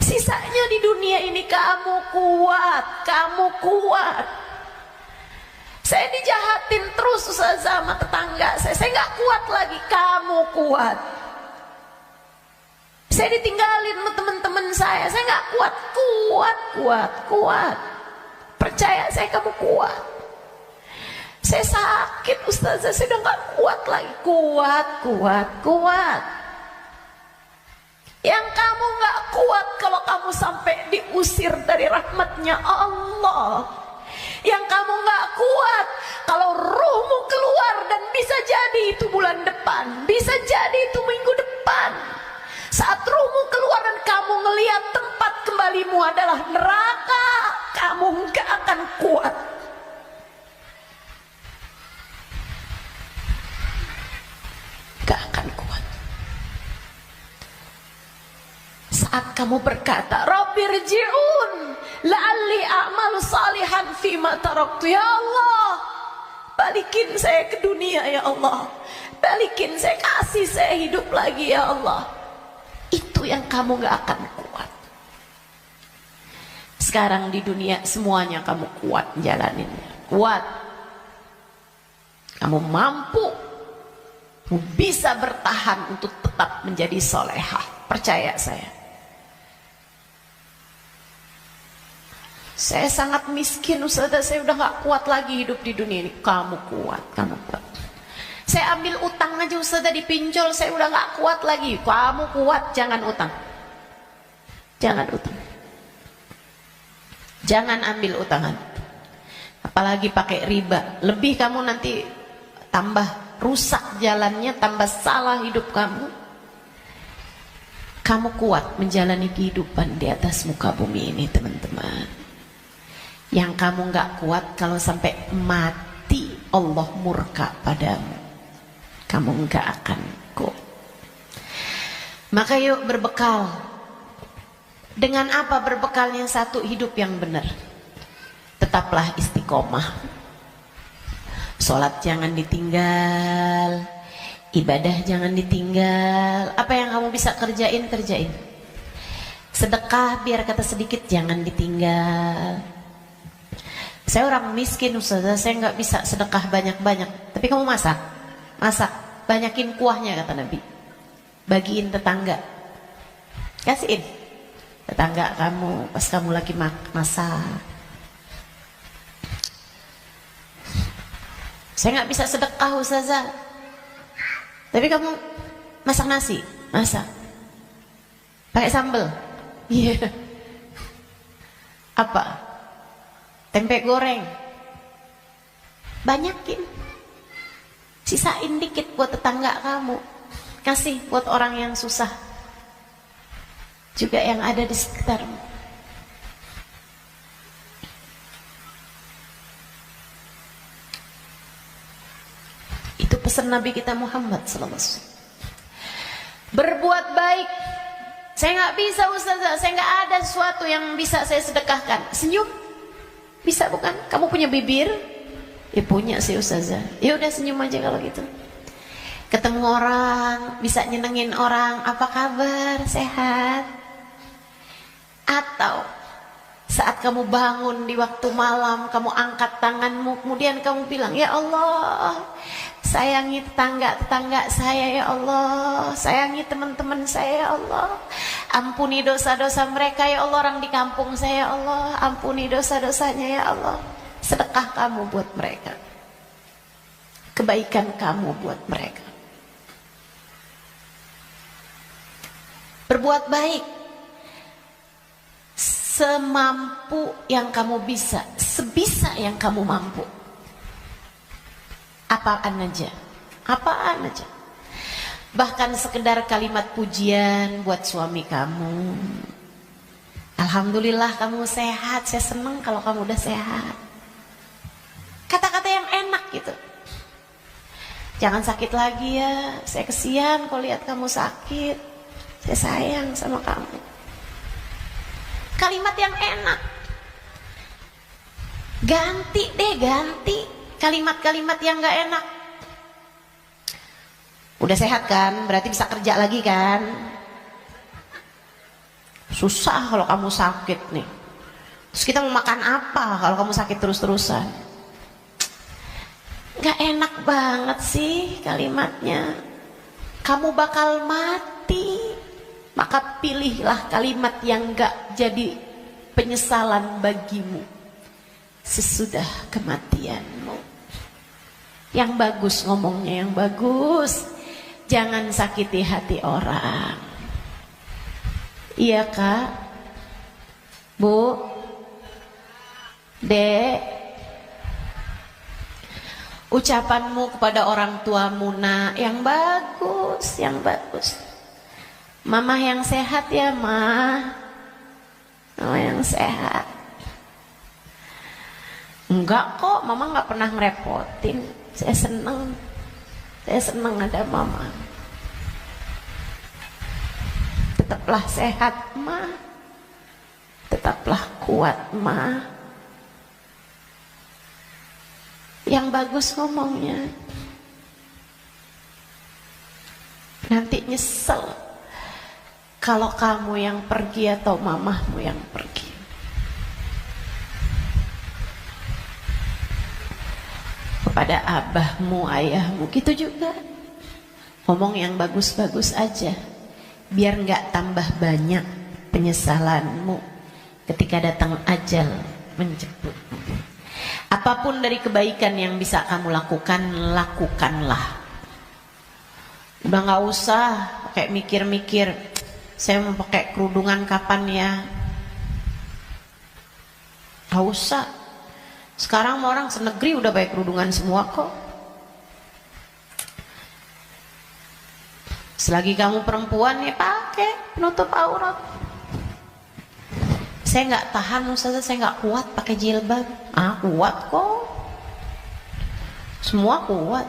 Sisanya di dunia ini kamu kuat. Saya dijahatin terus sama tetangga saya nggak kuat lagi, kamu kuat. Saya ditinggalin sama teman-teman saya nggak kuat. Percaya saya, kamu kuat. Saya sakit ustazah, saya udah gak kuat lagi. Kuat. Yang kamu gak kuat kalau kamu sampai diusir dari rahmatnya Allah. Yang kamu gak kuat kalau ruhmu keluar, dan bisa jadi itu bulan depan, bisa jadi itu minggu depan. Saat ruhmu keluar dan kamu ngelihat tempat kembalimu adalah neraka, kamu gak akan kuat. Gak akan kuat. Saat kamu berkata, Rabbirji'un la'alli a'malu salihan fima taraktu. Ya Allah, balikin saya ke dunia ya Allah. Balikin saya, kasih saya hidup lagi ya Allah. Itu yang kamu gak akan kuat. Sekarang di dunia semuanya kamu kuat jalaninnya. Kuat. Kamu mampu. Kamu bisa bertahan untuk tetap menjadi solehah. Percaya saya. Saya sangat miskin ustazah, saya udah gak kuat lagi hidup di dunia ini. Kamu kuat. Saya ambil utang aja ustazah, dipinjol, saya udah gak kuat lagi. Kamu kuat, jangan utang. Jangan ambil utangan. Apalagi pakai riba. Lebih kamu nanti tambah rusak jalannya, tambah salah hidup kamu. Kamu kuat menjalani kehidupan di atas muka bumi ini teman-teman. Yang kamu gak kuat kalau sampai mati Allah murka padamu. Kamu enggak akan kuat. Maka yuk berbekal. Dengan apa berbekalnya? Satu, hidup yang benar. Tetaplah istiqomah. Sholat jangan ditinggal. Ibadah jangan ditinggal. Apa yang kamu bisa kerjain. Sedekah biar kata sedikit jangan ditinggal. Saya orang miskin ustazah, saya nggak bisa sedekah banyak-banyak. Tapi kamu masak, banyakin kuahnya kata Nabi. Bagiin tetangga, kasihin tetangga kamu pas kamu lagi masak. Saya nggak bisa sedekah ustazah. Tapi kamu masak nasi, pakai sambal, iya. Apa? Tempe goreng, banyakin. Sisain dikit buat tetangga kamu, kasih buat orang yang susah juga yang ada di sekitarmu. Itu pesan Nabi kita Muhammad SAW. Berbuat baik. Saya nggak bisa ustazah, saya nggak ada sesuatu yang bisa saya sedekahkan. Senyum bisa bukan? Kamu punya bibir? Ya punya sih ustazah. Ya udah senyum aja kalau gitu. Ketemu orang, bisa nyenengin orang, apa kabar? Sehat? Atau Saat kamu bangun di waktu malam, kamu angkat tanganmu, kemudian kamu bilang, ya Allah, sayangi tetangga-tetangga saya ya Allah, sayangi teman-teman saya ya Allah, ampuni dosa-dosa mereka ya Allah, orang di kampung saya ya Allah, ampuni dosa-dosanya ya Allah. Sedekah kamu buat mereka, kebaikan kamu buat mereka. Berbuat baik semampu yang kamu bisa, sebisa yang kamu mampu. Apaan aja, apaan aja. Bahkan sekedar kalimat pujian buat suami kamu. Alhamdulillah kamu sehat, saya senang kalau kamu udah sehat. Kata-kata yang enak gitu. Jangan sakit lagi ya, saya kesian kalau lihat kamu sakit. Saya sayang sama kamu. Kalimat yang enak. Ganti deh, ganti kalimat-kalimat yang gak enak. Udah sehat kan, berarti bisa kerja lagi kan. Susah kalau kamu sakit nih. Terus kita mau makan apa kalau kamu sakit terus-terusan? Gak enak banget sih kalimatnya. Kamu bakal mati, maka pilihlah kalimat yang gak jadi penyesalan bagimu sesudah kematianmu. Yang bagus ngomongnya, yang bagus. Jangan sakiti hati orang. Iya Kak, Bu, Dek. Ucapanmu kepada orang tuamu nak, yang bagus, yang bagus. Mama yang sehat ya Ma, mama yang sehat. Enggak kok, mama nggak pernah ngerepotin. Saya senang ada mama. Tetaplah sehat Ma, tetaplah kuat Ma. Yang bagus ngomongnya. Nanti nyesel kalau kamu yang pergi atau mamahmu yang pergi. Kepada abahmu, ayahmu, gitu juga. Ngomong yang bagus-bagus aja, biar nggak tambah banyak penyesalanmu ketika datang ajal menjemputmu. Apapun dari kebaikan yang bisa kamu lakukan, lakukanlah. Udah nggak usah kayak mikir-mikir, saya mau pakai kerudungan kapan ya? Nggak usah. Sekarang orang senegeri udah pakai kerudungan semua kok. Selagi kamu perempuan ya pakai penutup aurat. Saya nggak tahan Ustazah, saya nggak kuat pakai jilbab. Ah kuat kok. Semua kuat.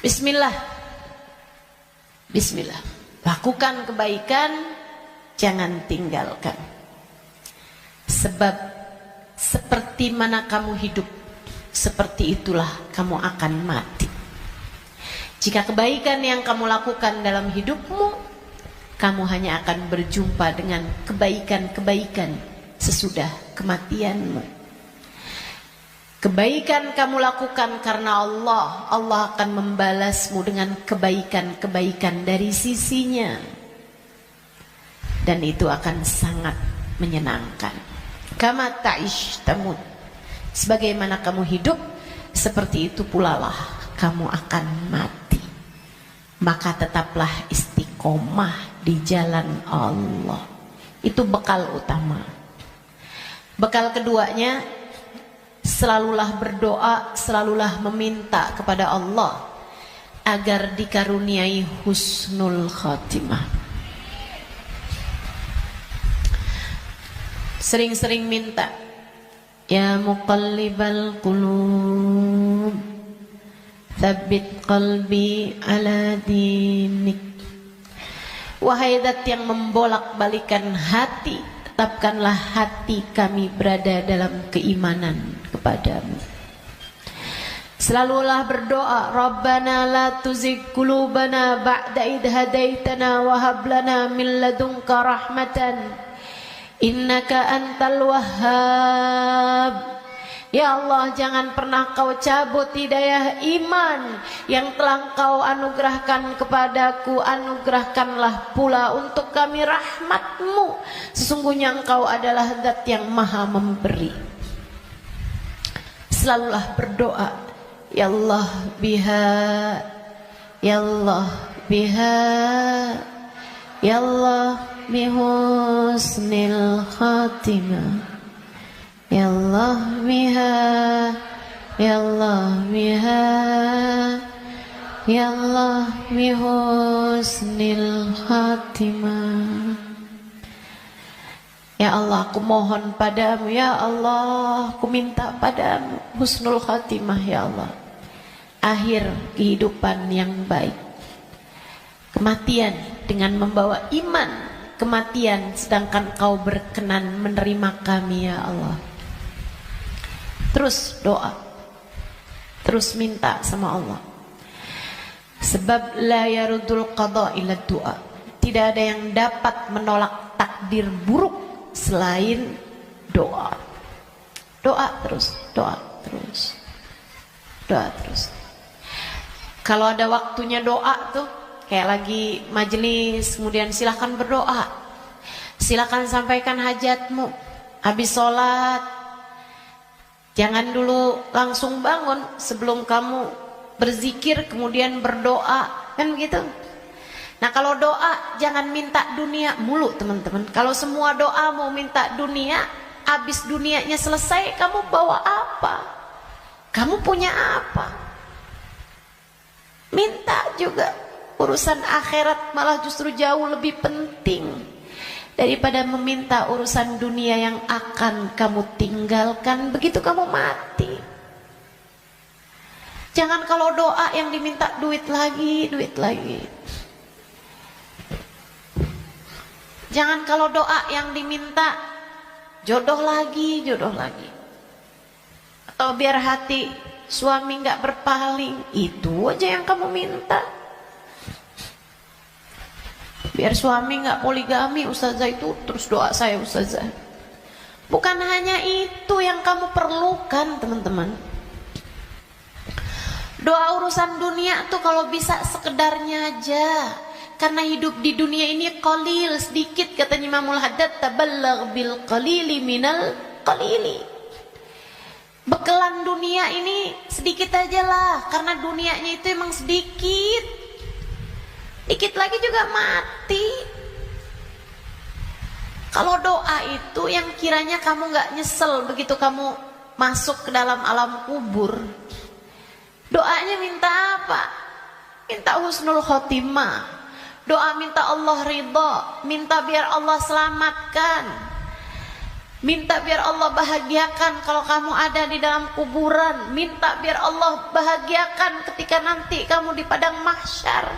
Bismillah. Bismillah. Lakukan kebaikan, jangan tinggalkan. Sebab seperti mana kamu hidup, seperti itulah kamu akan mati. Jika kebaikan yang kamu lakukan dalam hidupmu, kamu hanya akan berjumpa dengan kebaikan-kebaikan sesudah kematianmu. Kebaikan kamu lakukan karena Allah, Allah akan membalasmu dengan kebaikan-kebaikan dari sisinya. Dan itu akan sangat menyenangkan. Kama ta'ish tamut. Sebagaimana kamu hidup, seperti itu pula lah kamu akan mati. Maka tetaplah istiqomah di jalan Allah. Itu bekal utama. Bekal keduanya, selalulah berdoa, selalulah meminta kepada Allah agar dikaruniai husnul khatimah. Sering-sering minta, ya muqallibal qulub, tsabbit qalbi ala dinik. Wahai zat yang membolak-balikan hati, tetapkanlah hati kami berada dalam keimanan kepadamu. Selalulah berdoa, Rabbana la tuzigh qulubana ba'da idh hadaitana wa hab lana min ladunka rahmatan innaka antal wahhab. Ya Allah, jangan pernah kau cabut hidayah iman yang telah kau anugerahkan kepadaku. Anugerahkanlah pula untuk kami rahmatmu. Sesungguhnya engkau adalah zat yang maha memberi. Selalulah berdoa, Ya Allah biha, Ya Allah biha, Ya Allah bihusnil khatimah, Ya Allah biha, Ya Allah biha, Ya Allah bihusnil khatimah. Ya Allah, aku mohon padamu, Ya Allah, aku minta padamu husnul khatimah, Ya Allah, akhir kehidupan yang baik, kematian dengan membawa iman, kematian sedangkan kau berkenan menerima kami, Ya Allah. Terus doa, terus minta sama Allah. Sebab la yarudul qada illa doa. Tidak ada yang dapat menolak takdir buruk selain doa. Doa terus, doa terus, doa terus. Kalau ada waktunya doa tuh, kayak lagi majelis, kemudian silakan berdoa, silakan sampaikan hajatmu. Habis sholat, jangan dulu langsung bangun, sebelum kamu berzikir kemudian berdoa, kan begitu. Nah kalau doa jangan minta dunia mulu teman-teman. Kalau semua doa mau minta dunia, habis dunianya selesai kamu bawa apa? Kamu punya apa? Minta juga. Urusan akhirat malah justru jauh lebih penting daripada meminta urusan dunia yang akan kamu tinggalkan begitu kamu mati. Jangan kalau doa yang diminta duit lagi, duit lagi. Jangan kalau doa yang diminta jodoh lagi, jodoh lagi. Atau biar hati suami nggak berpaling, itu aja yang kamu minta. Biar suami nggak poligami, ustazah, itu terus doa saya ustazah. Bukan hanya itu yang kamu perlukan teman-teman. Doa urusan dunia tuh kalau bisa sekedarnya aja. Karena hidup di dunia ini qalil, sedikit, katanya Imamul Haddad, tabalagh bil qalili minal qalili. Bekalan dunia ini sedikit aja lah, karena dunianya itu emang sedikit. Dikit lagi juga mati. Kalau doa itu yang kiranya kamu gak nyesel begitu kamu masuk ke dalam alam kubur. Doanya minta apa? Minta husnul khotimah. Doa minta Allah ridha, minta biar Allah selamatkan, minta biar Allah bahagiakan kalau kamu ada di dalam kuburan, minta biar Allah bahagiakan ketika nanti kamu di padang mahsyar.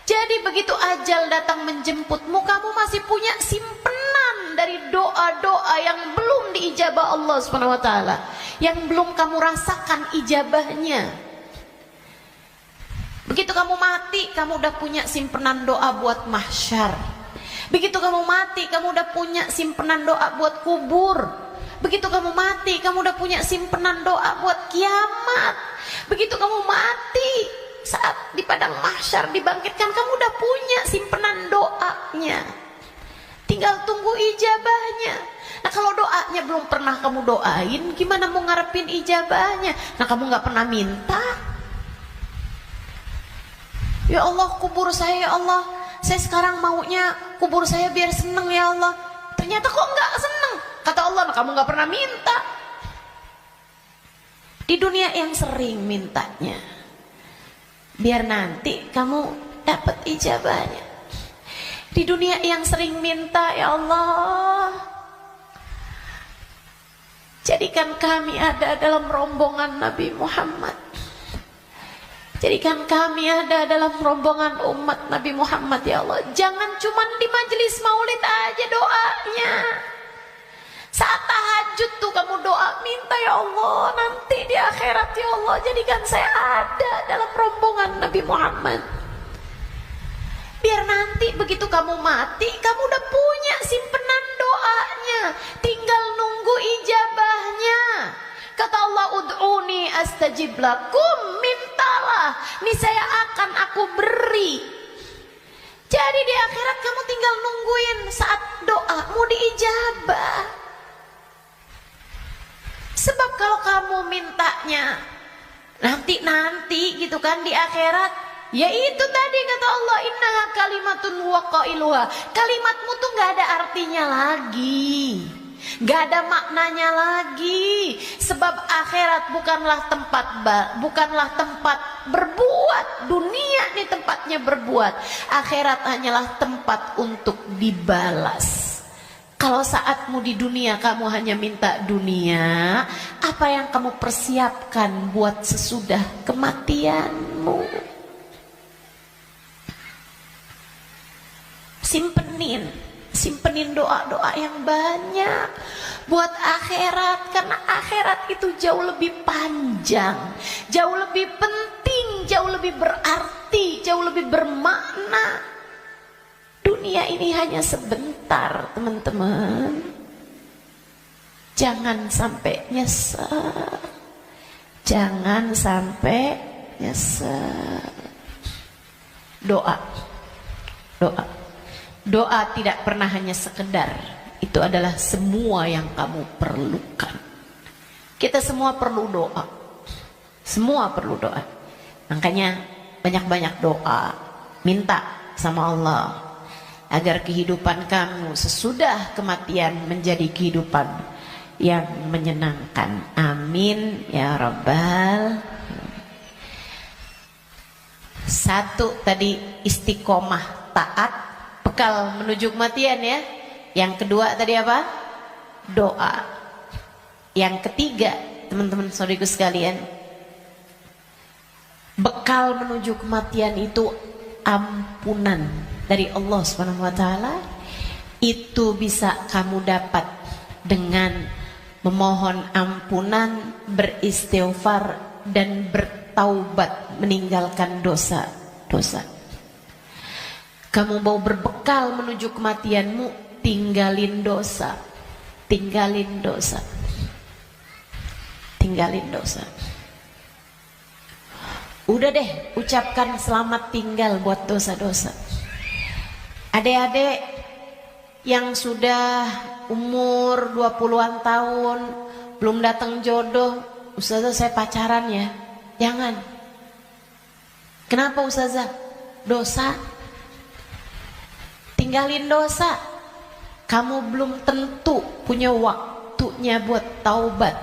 Jadi begitu ajal datang menjemputmu, kamu masih punya simpenan dari doa-doa yang belum diijabah Allah SWT, yang belum kamu rasakan ijabahnya. Begitu kamu mati, kamu udah punya simpenan doa buat mahsyar. Begitu kamu mati, kamu udah punya simpenan doa buat kubur. Begitu kamu mati, kamu udah punya simpenan doa buat kiamat. Begitu kamu mati, saat di padang mahsyar dibangkitkan, kamu udah punya simpenan doanya, tinggal tunggu ijabahnya. Nah kalau doanya belum pernah kamu doain, gimana mau ngarepin ijabahnya? Nah kamu gak pernah minta, ya Allah kubur saya, ya Allah saya sekarang maunya kubur saya biar seneng, ya Allah. Ternyata kok gak seneng, kata Allah, nah kamu gak pernah minta. Di dunia yang sering mintanya, biar nanti kamu dapat ijabahnya. Di dunia yang sering minta, ya Allah, jadikan kami ada dalam rombongan Nabi Muhammad. Jadikan kami ada dalam rombongan umat Nabi Muhammad, ya Allah. Jangan cuma di majelis maulid aja doanya. Saat tahajud tuh kamu doa, minta ya Allah, nanti di akhirat ya Allah jadikan saya ada dalam rombongan Nabi Muhammad. Biar nanti begitu kamu mati, kamu udah punya simpenan doanya, tinggal nunggu ijabahnya. Kata Allah, ud'uni astajib lakum, mintalah, niscaya akan aku beri. Jadi di akhirat kamu tinggal nungguin saat doamu diijabah. Sebab kalau kamu mintanya nanti gitu kan di akhirat, ya itu tadi kata Allah, innaha kalimatun huwa qailuha. Kalimatmu tuh gak ada artinya lagi, gak ada maknanya lagi. Sebab akhirat bukanlah tempat berbuat. Dunia ini tempatnya berbuat. Akhirat hanyalah tempat untuk dibalas. Kalau saatmu di dunia kamu hanya minta dunia, apa yang kamu persiapkan buat sesudah kematianmu? Simpenin doa-doa yang banyak buat akhirat, karena akhirat itu jauh lebih panjang, jauh lebih penting, jauh lebih berarti, jauh lebih bermakna. Dunia ini hanya sebentar, teman-teman. Jangan sampai nyesal. Jangan sampai nyesal. Doa tidak pernah hanya sekedar. Itu adalah semua yang kamu perlukan. Kita semua perlu doa. Semua perlu doa. Makanya banyak-banyak doa. Minta sama Allah agar kehidupan kamu sesudah kematian menjadi kehidupan yang menyenangkan. Amin ya rabbal. Satu tadi istiqomah taat, bekal menuju kematian ya. Yang kedua tadi apa? Doa. Yang ketiga, teman-teman saudaraku sekalian, bekal menuju kematian itu ampunan dari Allah Subhanahu wa taala. Itu bisa kamu dapat dengan memohon ampunan, beristighfar dan bertaubat, meninggalkan dosa-dosa. Kamu mau berbekal menuju kematianmu, tinggalin dosa. Tinggalin dosa. Tinggalin dosa. Udah deh, ucapkan selamat tinggal buat dosa-dosa. Adik-adik yang sudah umur 20-an tahun belum datang jodoh, Ustazah saya pacaran ya. Jangan. Kenapa Ustazah? Dosa. Tinggalin dosa. Kamu belum tentu punya waktunya buat taubat.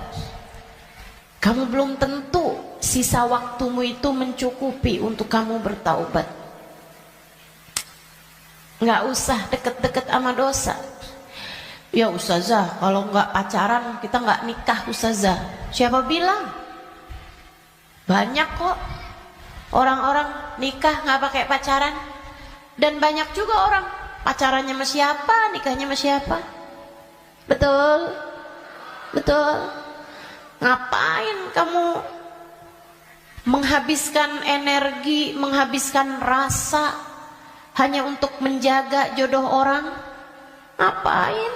Kamu belum tentu sisa waktumu itu mencukupi untuk kamu bertaubat. Nggak usah deket-deket sama dosa. Ya Ustazah, kalau nggak pacaran kita nggak nikah Ustazah. Siapa bilang? Banyak kok orang-orang nikah nggak pakai pacaran. Dan banyak juga orang pacarannya sama siapa, nikahnya sama siapa. Betul? Betul? Ngapain kamu menghabiskan energi, menghabiskan rasa hanya untuk menjaga jodoh orang? Ngapain?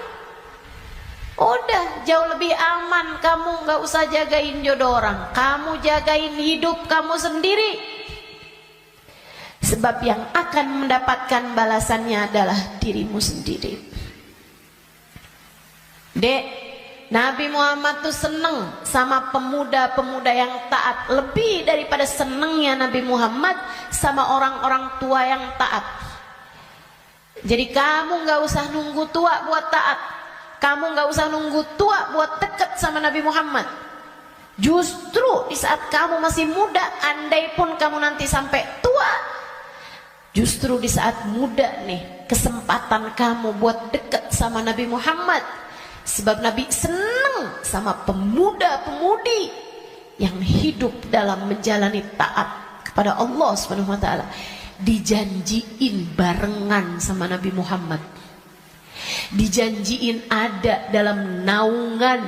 Udah jauh lebih aman kamu gak usah jagain jodoh orang. Kamu jagain hidup kamu sendiri. Sebab yang akan mendapatkan balasannya adalah dirimu sendiri. Dek, Nabi Muhammad tuh seneng sama pemuda-pemuda yang taat. Lebih daripada senengnya Nabi Muhammad sama orang-orang tua yang taat. Jadi kamu gak usah nunggu tua buat taat. Kamu gak usah nunggu tua buat deket sama Nabi Muhammad. Justru di saat kamu masih muda, andai pun kamu nanti sampai tua, justru di saat muda nih kesempatan kamu buat deket sama Nabi Muhammad. Sebab Nabi senang sama pemuda-pemudi yang hidup dalam menjalani taat kepada Allah Subhanahu wa taala. Dijanjiin barengan sama Nabi Muhammad. Dijanjiin ada dalam naungan,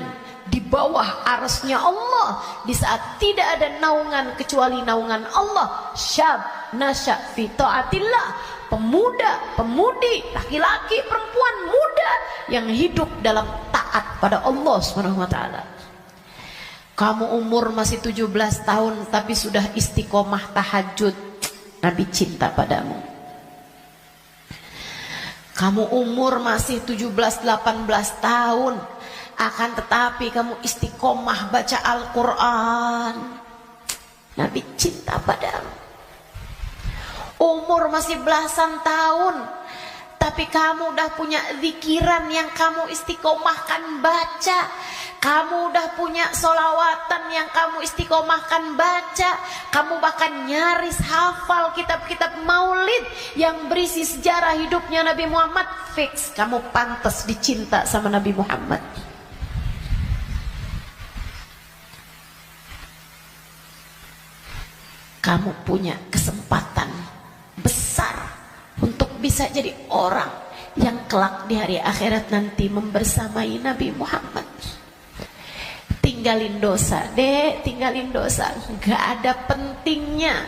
di bawah arasnya Allah, di saat tidak ada naungan kecuali naungan Allah. Syab nasya fi taatillah, pemuda, pemudi, laki-laki, perempuan, muda yang hidup dalam taat pada Allah Subhanahu wa taala. Kamu umur masih 17 tahun tapi sudah istiqomah tahajud, Nabi cinta padamu. Kamu umur masih 17-18 tahun, akan tetapi kamu istiqomah baca Al-Quran, Nabi cinta padamu. Umur masih belasan tahun, tapi kamu udah punya zikiran yang kamu istiqomahkan baca. Kamu udah punya solawatan yang kamu istiqomahkan baca. Kamu bahkan nyaris hafal kitab-kitab maulid yang berisi sejarah hidupnya Nabi Muhammad. Fix, kamu pantas dicinta sama Nabi Muhammad. Kamu punya kesempatan besar untuk bisa jadi orang yang kelak di hari akhirat nanti membersamai Nabi Muhammad. Tinggalin dosa, dek, tinggalin dosa. Gak ada pentingnya.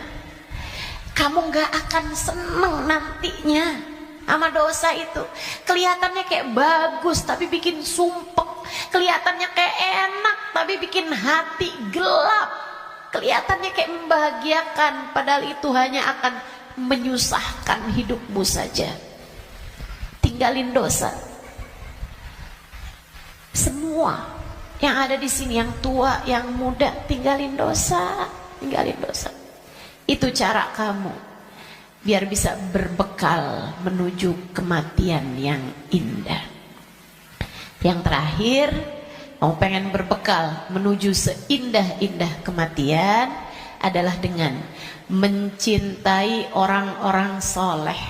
Kamu gak akan seneng nantinya sama dosa itu. Kelihatannya kayak bagus tapi bikin sumpek. Kelihatannya kayak enak tapi bikin hati gelap. Kelihatannya kayak membahagiakan, padahal itu hanya akan menyusahkan hidupmu saja. Tinggalin dosa. Semua yang ada di sini, yang tua, yang muda, tinggalin dosa, tinggalin dosa. Itu cara kamu biar bisa berbekal menuju kematian yang indah. Yang terakhir, kamu pengen berbekal menuju seindah-indah kematian adalah dengan mencintai orang-orang soleh.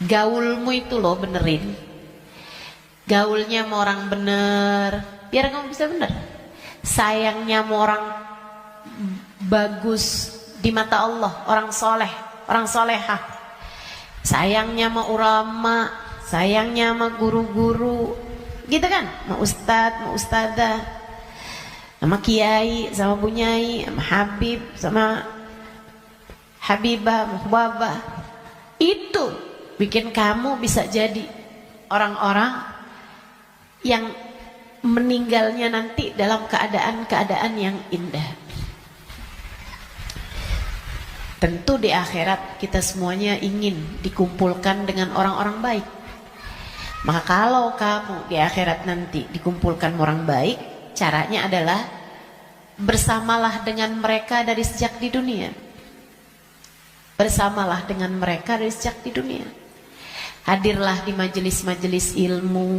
Gaulmu itu loh benerin. Gaulnya sama orang bener, biar kamu bisa bener. Sayangnya sama orang bagus di mata Allah, orang soleh, orang solehah. Sayangnya sama ulama, sayangnya sama guru-guru, gitu kan? Sama ustadz, sama ustadzah, sama kiai, sama bunyai, sama habib, sama habibah, muhbabah. Itu bikin kamu bisa jadi orang-orang yang meninggalnya nanti dalam keadaan-keadaan yang indah. Tentu di akhirat kita semuanya ingin dikumpulkan dengan orang-orang baik. Maka kalau kamu di akhirat nanti dikumpulkan orang baik, caranya adalah bersamalah dengan mereka dari sejak di dunia. Bersamalah dengan mereka dari sejak di dunia. Hadirlah di majelis-majelis ilmu,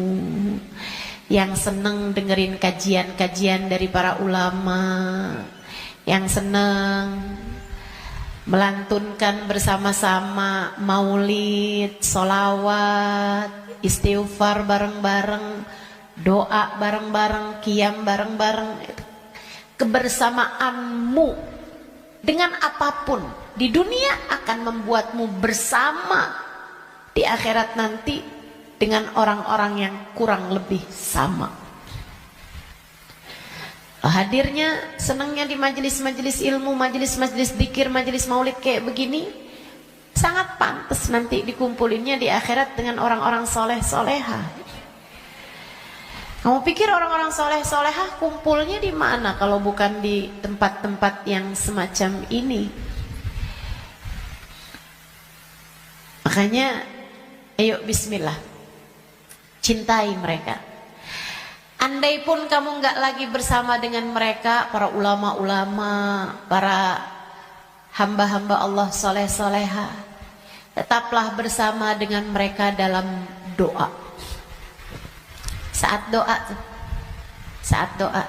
yang seneng dengerin kajian-kajian dari para ulama, yang seneng melantunkan bersama-sama maulid, solawat, istighfar bareng-bareng, doa bareng-bareng, qiyam bareng-bareng. Kebersamaanmu dengan apapun di dunia akan membuatmu bersama di akhirat nanti dengan orang-orang yang kurang lebih sama. Hadirnya, senangnya di majelis-majelis ilmu, majelis-majelis dzikir, majelis maulid kayak begini, sangat pantas nanti dikumpulinnya di akhirat dengan orang-orang soleh-solehah. Kamu pikir orang-orang soleh-solehah kumpulnya di mana kalau bukan di tempat-tempat yang semacam ini? Makanya ayo bismillah, cintai mereka. Andai pun kamu nggak lagi bersama dengan mereka, para ulama-ulama, para hamba-hamba Allah soleh-soleha, tetaplah bersama dengan mereka dalam doa. Saat doa,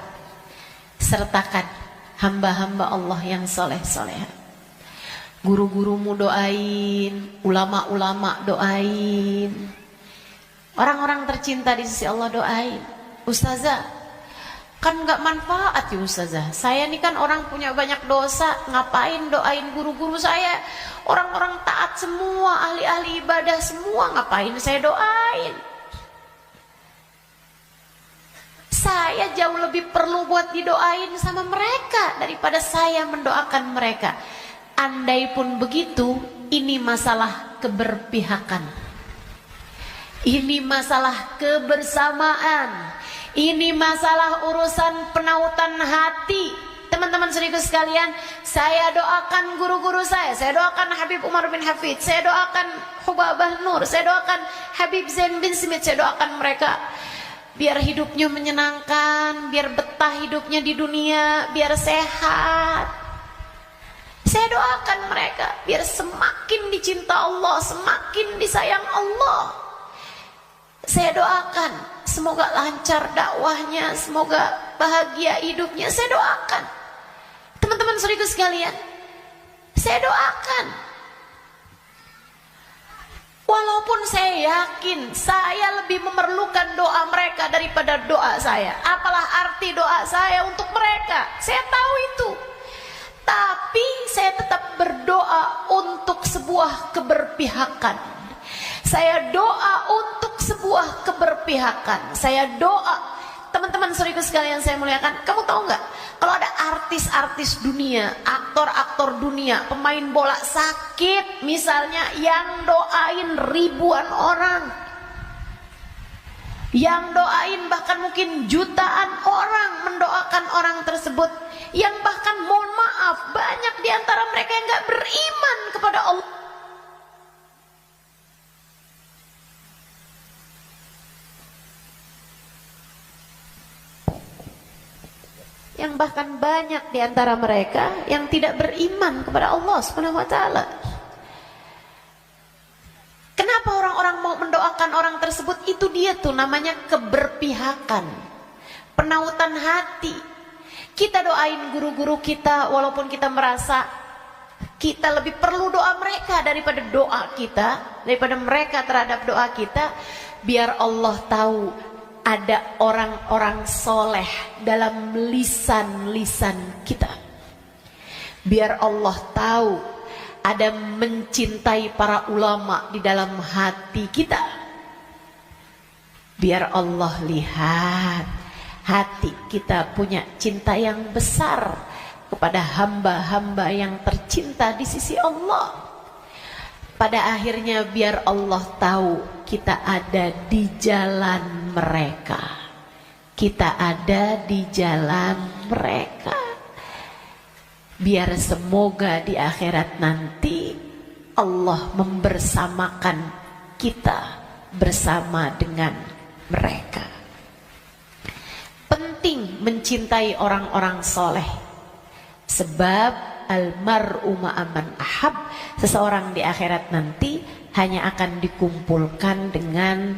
sertakan hamba-hamba Allah yang soleh-soleha. Guru-gurumu doain, ulama-ulama doain, orang-orang tercinta di sisi Allah doain. Ustazah, kan gak manfaat ya ustazah, saya ini kan orang punya banyak dosa, ngapain doain guru-guru saya? Orang-orang taat semua, ahli-ahli ibadah semua, ngapain saya doain? jauh lebih perlu buat didoain sama mereka daripada saya mendoakan mereka. Andai pun begitu, ini masalah keberpihakan. Ini masalah kebersamaan. Ini masalah urusan penautan hati. Teman-teman saudaraku sekalian, saya doakan guru-guru saya doakan Habib Umar bin Hafid, saya doakan Hubabah Nur, saya doakan Habib Zain bin Smith, saya doakan mereka biar hidupnya menyenangkan, biar betah hidupnya di dunia, biar sehat. Saya doakan mereka biar semakin dicinta Allah, semakin disayang Allah. Saya doakan semoga lancar dakwahnya, semoga bahagia hidupnya. Saya doakan. Teman-teman saudaraku sekalian, saya doakan. Walaupun saya yakin saya lebih memerlukan doa mereka daripada doa saya. Apalah arti doa saya untuk mereka? Saya tahu itu. Tapi saya tetap berdoa untuk sebuah keberpihakan. Saya doa untuk sebuah keberpihakan. Saya doa. Teman-teman saudaraku sekalian saya muliakan, kamu tahu nggak? Kalau ada artis-artis dunia, aktor-aktor dunia, pemain bola sakit misalnya, yang doain ribuan orang, yang doain bahkan mungkin jutaan orang mendoakan orang tersebut, yang bahkan mohon maaf banyak diantara mereka yang nggak beriman kepada Allah. Yang bahkan banyak di antara mereka yang tidak beriman kepada Allah Subhanahu wa taala. Kenapa orang-orang mau mendoakan orang tersebut? Itu dia tuh namanya keberpihakan, penautan hati. Kita doain guru-guru kita walaupun kita merasa kita lebih perlu doa mereka daripada doa kita, daripada mereka terhadap doa kita, biar Allah tahu ada orang-orang soleh dalam lisan-lisan kita. Biar Allah tahu ada mencintai para ulama di dalam hati kita. Biar Allah lihat hati kita punya cinta yang besar kepada hamba-hamba yang tercinta di sisi Allah. Pada akhirnya biar Allah tahu kita ada di jalan mereka. Kita ada di jalan mereka. Biar semoga di akhirat nanti Allah membersamakan kita bersama dengan mereka. Penting mencintai orang-orang soleh. Sebab almar'u ma'aman ahab, seseorang di akhirat nanti hanya akan dikumpulkan dengan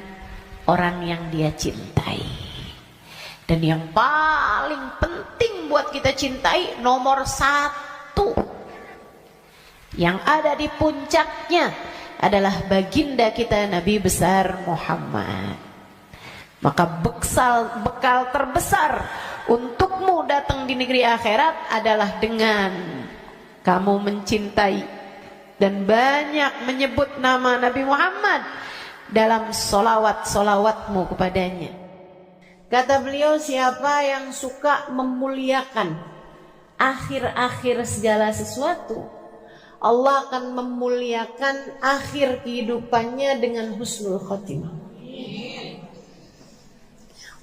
orang yang dia cintai. Dan yang paling penting buat kita cintai, nomor satu, yang ada di puncaknya adalah baginda kita Nabi besar Muhammad. Maka bekal terbesar untukmu datang di negeri akhirat adalah dengan kamu mencintai dan banyak menyebut nama Nabi Muhammad dalam solawat-solawatmu kepadanya. Kata beliau, siapa yang suka memuliakan akhir-akhir segala sesuatu, Allah akan memuliakan akhir kehidupannya dengan husnul khotimah.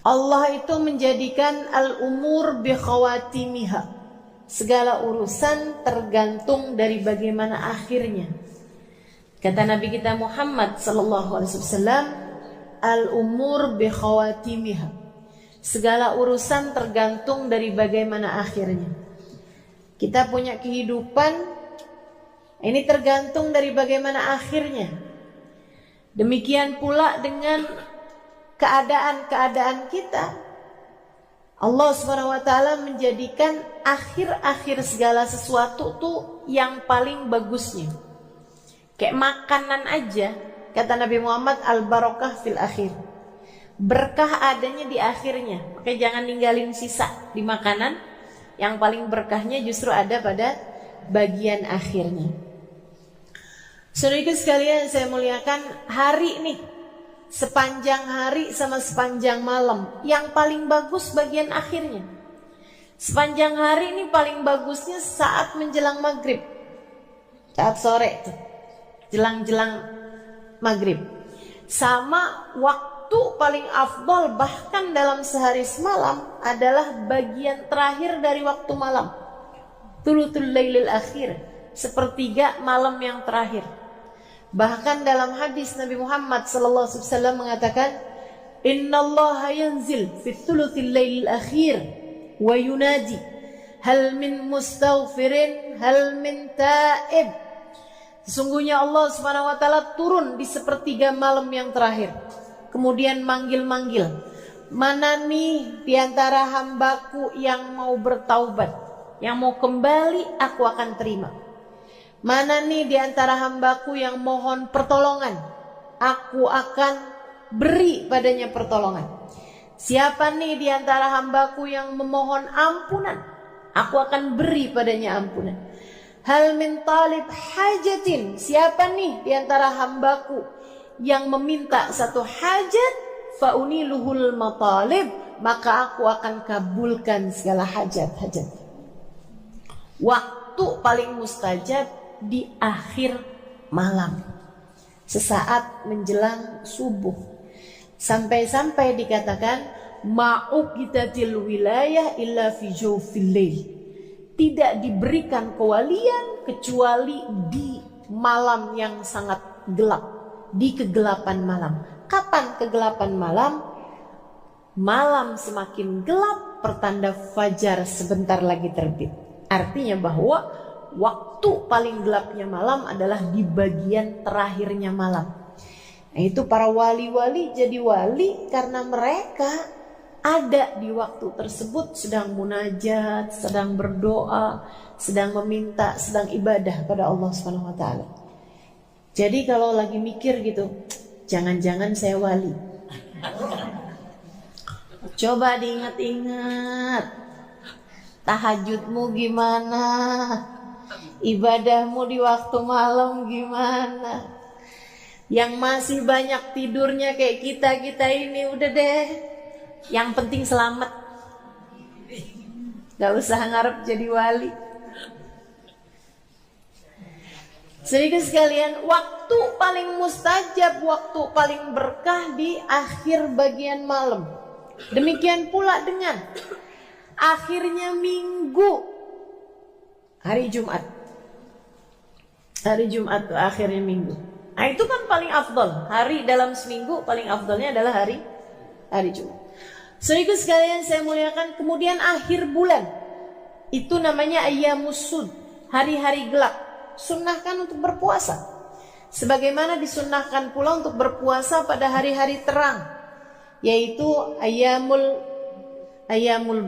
Allah itu menjadikan al-umur bi khawatimiha. Segala urusan tergantung dari bagaimana akhirnya. Kata Nabi kita Muhammad sallallahu alaihi wasallam, al-umur bi khawatimiha. Segala urusan tergantung dari bagaimana akhirnya. Kita punya kehidupan, ini tergantung dari bagaimana akhirnya. Demikian pula dengan keadaan-keadaan kita. Allah SWT menjadikan akhir-akhir segala sesuatu tuh yang paling bagusnya. Kayak makanan aja, kata Nabi Muhammad, al-barakah fil akhir. Berkah adanya di akhirnya. Makanya jangan ninggalin sisa di makanan. Yang paling berkahnya justru ada pada bagian akhirnya. Saudaraku sekalian saya muliakan, hari nih sepanjang hari sama sepanjang malam. Yang paling bagus bagian akhirnya. Sepanjang hari ini paling bagusnya saat menjelang maghrib, saat sore tuh, jelang-jelang maghrib. Sama waktu paling afdol bahkan dalam sehari semalam adalah bagian terakhir dari waktu malam, thuluthul lailil akhir, sepertiga malam yang terakhir. Bahkan dalam hadis Nabi Muhammad SAW mengatakan, Innallaha yanzil fi thuluthil lailil akhir wa yunadi hal min mustaghfirin hal min taib. Sesungguhnya Allah Subhanahu wa taala turun di sepertiga malam yang terakhir, kemudian manggil-manggil, mana nih di antara hambaku yang mau bertaubat, yang mau kembali, aku akan terima. Mana nih di antara hambaku yang mohon pertolongan, aku akan beri padanya pertolongan. Siapa nih di antara hambaku yang memohon ampunan, aku akan beri padanya ampunan. Hal min talib hajatin, siapa nih di antara hambaku yang meminta satu hajat, fauniluhul matalib, maka aku akan kabulkan segala hajat-hajat. Waktu paling mustajab di akhir malam, sesaat menjelang subuh. Sampai-sampai dikatakan ma'uqitatil wilayah illa fi jawfil lail. Tidak diberikan kewalian kecuali di malam yang sangat gelap, di kegelapan malam. Kapan kegelapan malam? Malam semakin gelap, pertanda fajar sebentar lagi terbit. Artinya bahwa waktu paling gelapnya malam adalah di bagian terakhirnya malam. Nah, itu para wali-wali jadi wali karena mereka ada di waktu tersebut sedang munajat, sedang berdoa, sedang meminta, sedang ibadah pada Allah Subhanahu wa taala. Jadi kalau lagi mikir gitu, jangan-jangan saya wali. Coba diingat-ingat, tahajudmu gimana? Ibadahmu di waktu malam gimana? Yang masih banyak tidurnya kayak kita ini udah deh, yang penting selamat, gak usah ngarep jadi wali. Sedikit sekalian, waktu paling mustajab, waktu paling berkah di akhir bagian malam. Demikian pula dengan akhirnya minggu, hari Jumat. Hari Jumat itu akhirnya minggu. Nah itu kan paling afdol. Hari dalam seminggu paling afdolnya adalah hari Jumat. Sedikit sekalian saya muliakan. Kemudian akhir bulan, itu namanya ayyamus sud, hari-hari gelap. Sunnahkan untuk berpuasa, sebagaimana disunnahkan pula untuk berpuasa pada hari-hari terang, yaitu ayyamul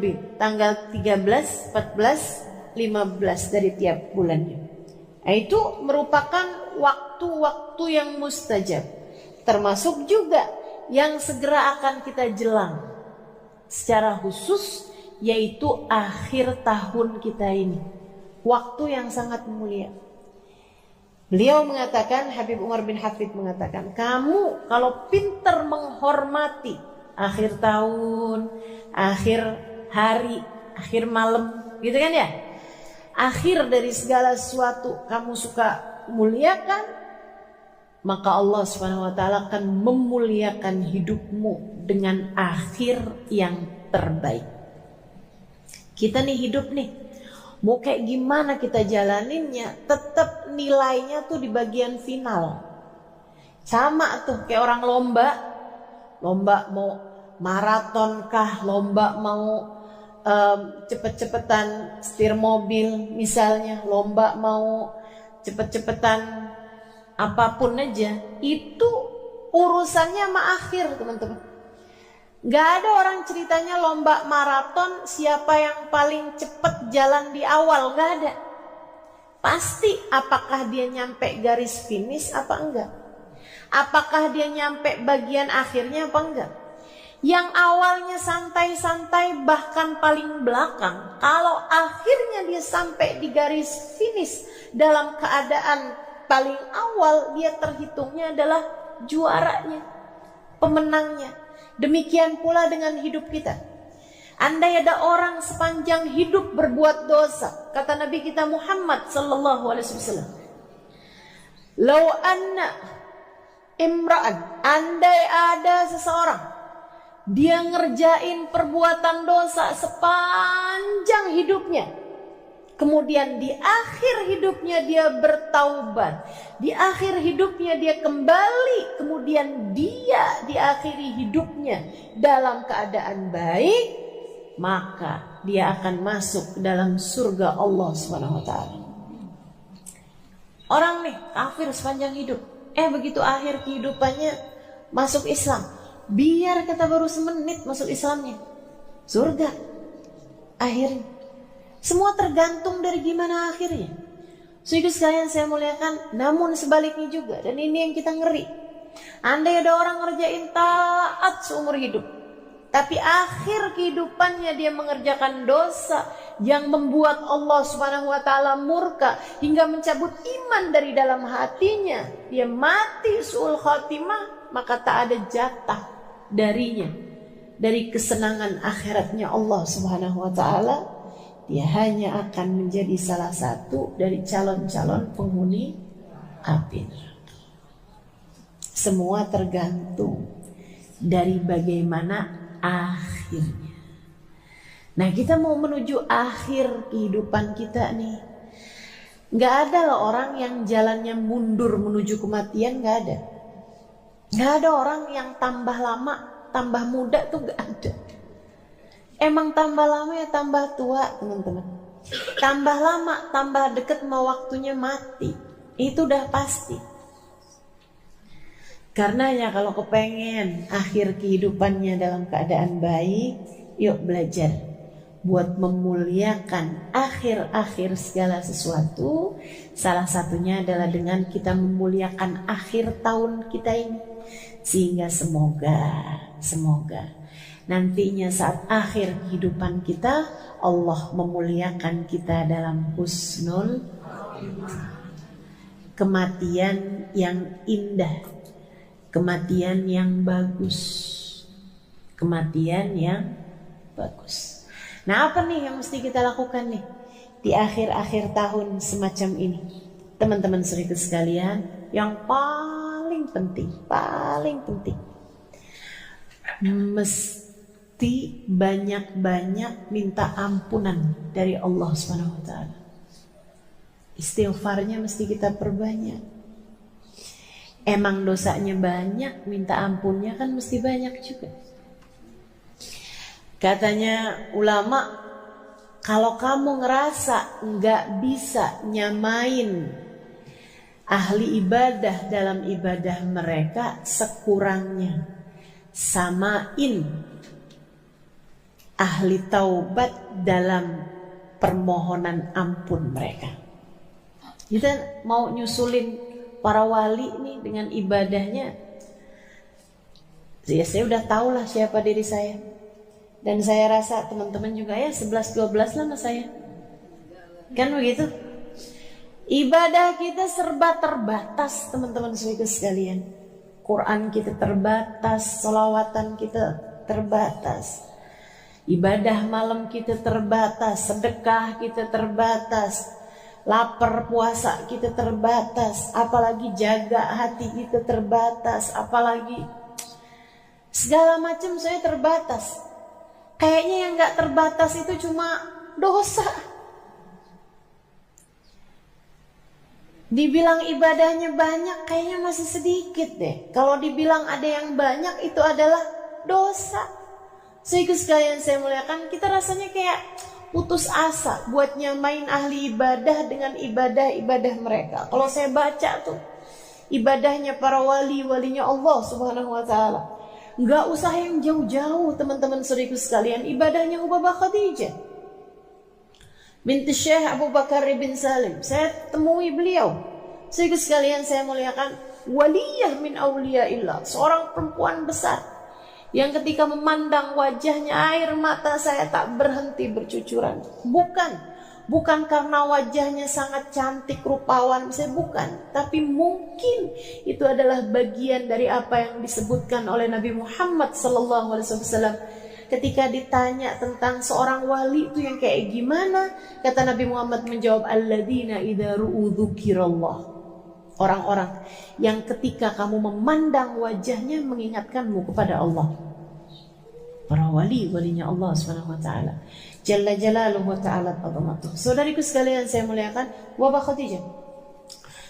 bid, tanggal 13, 14, 15 dari tiap bulannya. Nah, itu merupakan waktu-waktu yang mustajab, termasuk juga yang segera akan kita jelang secara khusus, yaitu akhir tahun kita ini, waktu yang sangat mulia. Beliau mengatakan, Habib Umar bin Hafid mengatakan, kamu kalau pintar menghormati akhir tahun, akhir hari, akhir malam, gitu kan ya, akhir dari segala sesuatu kamu suka muliakan, maka Allah SWT akan memuliakan hidupmu dengan akhir yang terbaik. Kita nih hidup nih, mau kayak gimana kita jalaninnya, tetap nilainya tuh di bagian final. Sama tuh kayak orang lomba mau maraton kah, lomba mau cepet-cepetan setir mobil misalnya, lomba mau cepet-cepetan apapun aja, itu urusannya sama akhir, teman-teman. Gak ada orang ceritanya lomba maraton siapa yang paling cepet jalan di awal, gak ada. Pasti apakah dia nyampe garis finish apa enggak, apakah dia nyampe bagian akhirnya apa enggak. Yang awalnya santai-santai bahkan paling belakang, kalau akhirnya dia sampai di garis finish dalam keadaan paling awal, dia terhitungnya adalah juaranya. pemenangnya. Demikian pula dengan hidup kita. Andai ada orang sepanjang hidup berbuat dosa, kata Nabi kita Muhammad sallallahu alaihi wasallam, "Lau anna imra'an," andai ada seseorang dia ngerjain perbuatan dosa sepanjang hidupnya, kemudian di akhir hidupnya dia bertaubat, di akhir hidupnya dia kembali, kemudian dia diakhiri hidupnya dalam keadaan baik, maka dia akan masuk ke dalam surga Allah SWT. Orang nih kafir sepanjang hidup, begitu akhir kehidupannya masuk Islam, biar kata baru semenit masuk Islamnya, surga akhirnya. Semua tergantung dari gimana akhirnya. Sehingga sekalian saya muliakan, namun sebaliknya juga, dan ini yang kita ngeri. Andai ada orang ngerjain taat seumur hidup, tapi akhir kehidupannya dia mengerjakan dosa yang membuat Allah Subhanahu wa taala murka hingga mencabut iman dari dalam hatinya, dia mati su'ul khatimah, maka tak ada jatah darinya dari kesenangan akhiratnya Allah Subhanahu wa taala. Dia hanya akan menjadi salah satu dari calon-calon penghuni api neraka. Semua tergantung dari bagaimana akhirnya. Nah, kita mau menuju akhir kehidupan kita nih. Gak ada loh orang yang jalannya mundur menuju kematian, gak ada. Gak ada orang yang tambah lama, tambah muda tuh gak ada. Emang tambah lama ya tambah tua, teman-teman. Tambah lama, tambah deket mau waktunya mati. Itu udah pasti. Karenanya kalau kepengen akhir kehidupannya dalam keadaan baik, yuk belajar buat memuliakan akhir-akhir segala sesuatu. Salah satunya adalah dengan kita memuliakan akhir tahun kita ini. Sehingga semoga nantinya saat akhir kehidupan kita, Allah memuliakan kita dalam husnul kematian yang indah, kematian yang bagus, kematian yang bagus. Nah, apa nih yang mesti kita lakukan nih di akhir-akhir tahun semacam ini, teman-teman saudara sekalian? Yang paling penting mesti banyak-banyak minta ampunan dari Allah Subhanahu wa taala. Istighfarnya mesti kita perbanyak. Emang dosanya banyak, minta ampunnya kan mesti banyak juga. Katanya ulama, kalau kamu ngerasa nggak bisa nyamain ahli ibadah dalam ibadah mereka, sekurangnya samain ahli taubat dalam permohonan ampun mereka. Kita mau nyusulin para wali nih dengan ibadahnya. Ya, saya udah tahu lah siapa diri saya. Dan saya rasa teman-teman juga ya 11-12 lah sama saya. Kan begitu? Ibadah kita serba terbatas, teman-teman sekalian. Quran kita terbatas, sholawatan kita terbatas, ibadah malam kita terbatas, sedekah kita terbatas, lapar puasa kita terbatas, apalagi jaga hati kita terbatas, apalagi segala macam saya terbatas. Kayaknya yang gak terbatas itu cuma dosa. Dibilang ibadahnya banyak, kayaknya masih sedikit deh. Kalau dibilang ada yang banyak, itu adalah dosa. Sehingga sekalian saya muliakan, kita rasanya kayak putus asa buat nyamain ahli ibadah dengan ibadah-ibadah mereka. Kalau saya baca tuh ibadahnya para walinya Allah Subhanahu wa taala, nggak usah yang jauh-jauh, teman-teman saudaraku sekalian. Ibadahnya Ubabah Khadijah binti Syekh Abu Bakar bin Salim, saya temui beliau. Sehingga sekalian saya muliakan, waliyah min awliyaillah, seorang perempuan besar yang ketika memandang wajahnya air mata saya tak berhenti bercucuran. Bukan bukan karena wajahnya sangat cantik, rupawan, misalnya bukan, tapi mungkin itu adalah bagian dari apa yang disebutkan oleh Nabi Muhammad SAW. Ketika ditanya tentang seorang wali itu yang kayak gimana, kata Nabi Muhammad menjawab, alladzina idza ru'u dzukirallah. Orang-orang yang ketika kamu memandang wajahnya mengingatkanmu kepada Allah. Para walinya Allah Subhanahu wa taala. Jalla jalaluhu wa ta'ala azamatuh. Saudariku sekalian saya muliakan, Wabah Khadijah.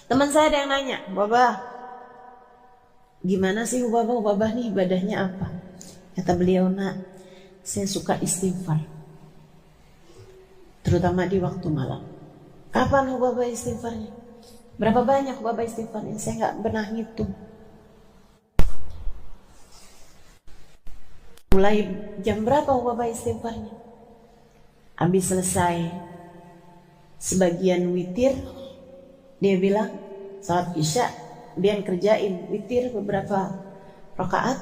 Teman saya ada yang nanya, Wabah, gimana sih Wabah nih ibadahnya apa? Kata beliau, nak, saya suka istighfar, terutama di waktu malam. Kapan Wabah istighfarnya? Berapa banyak Wabah istighfarnya? Saya nggak pernah ngitung. Mulai jam berapa Wabah istighfarnya? Habis selesai sebagian witir, dia bilang salat isya, dia kerjain witir beberapa rakaat.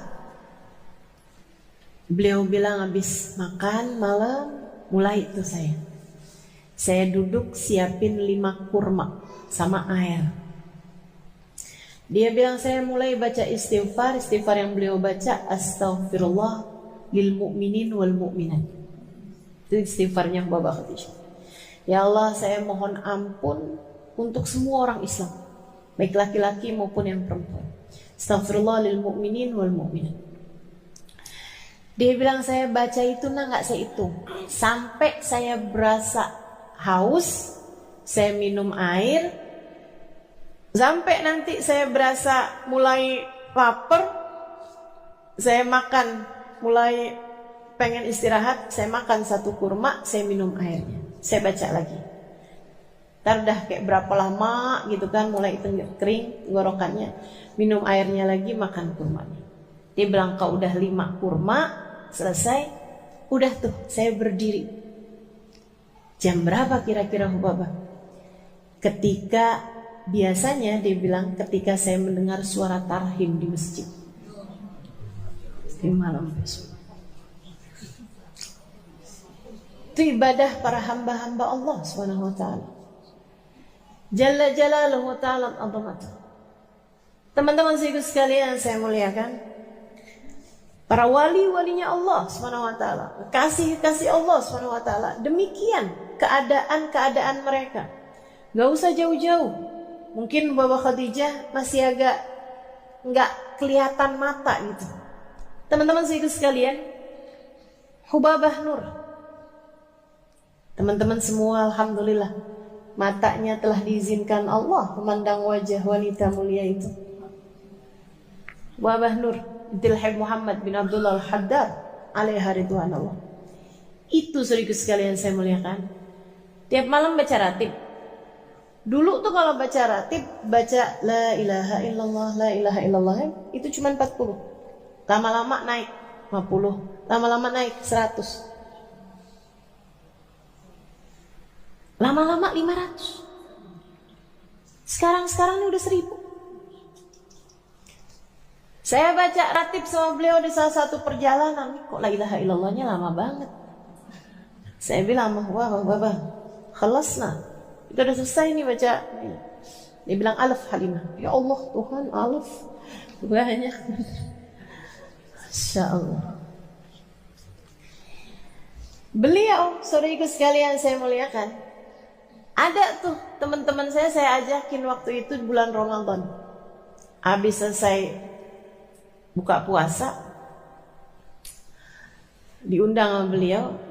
Beliau bilang habis makan malam, mulai itu saya duduk siapin 5 kurma sama air. Dia bilang saya mulai baca istighfar yang beliau baca, astaghfirullah lil mu'minin wal mu'minat. Itu istighfarnya Wabah Khadijah. Ya Allah, saya mohon ampun untuk semua orang Islam, baik laki-laki maupun yang perempuan. Astaghfirullah lil mu'minin wal mu'minat. Dia bilang saya baca itu nggak saya hitung, sampai saya berasa haus, saya minum air, sampai nanti saya berasa mulai lapar, saya makan, mulai pengen istirahat, saya makan 1 kurma, saya minum airnya, saya baca lagi. Ntar udah kayak berapa lama gitu kan, mulai kering tenggorokannya, minum airnya lagi, makan kurmanya. Dia bilang kalau udah 5 kurma selesai, udah tuh saya berdiri. Jam berapa kira-kira Hubabah? Ketika biasanya dia bilang ketika saya mendengar suara tarhim di masjid di malam besok. Itu ibadah para hamba-hamba Allah Subhanahu wa taala. Jalla jalaluhu ta'ala azamat. Teman-teman sekalian saya muliakan, para walinya Allah Subhanahu wa taala, kasih Allah Subhanahu wa taala, demikian keadaan mereka. Gak usah jauh-jauh. Mungkin Wabah Khadijah masih agak nggak kelihatan mata gitu. Teman-teman sekalian, Hubabah Nur, teman-teman semua, alhamdulillah, matanya telah diizinkan Allah memandang wajah wanita mulia itu. Hubabah Nur binti Habib Muhammad bin Abdullah Al-Haddad alaiha ridwanullah. Itu saudaraku sekalian saya muliakan, tiap malam baca ratib. Dulu tuh kalau baca ratib, baca la ilaha illallah, la ilaha illallah, itu cuma 40. Lama-lama naik 50, lama-lama naik 100. Lama-lama 500. Sekarang ini udah 1000. Saya baca ratib sama beliau di salah satu perjalanan, kok la ilaha illallahnya lama banget. Saya bilang, wah, khalasna, itu udah selesai nih baca. Dia bilang alaf Halimah. Ya Allah Tuhan, alaf banyak. Masya Allah. Beliau, saudariku sekalian saya muliakan, ada tuh teman-teman saya ajakin waktu itu bulan Ramadan. Habis selesai buka puasa, diundang sama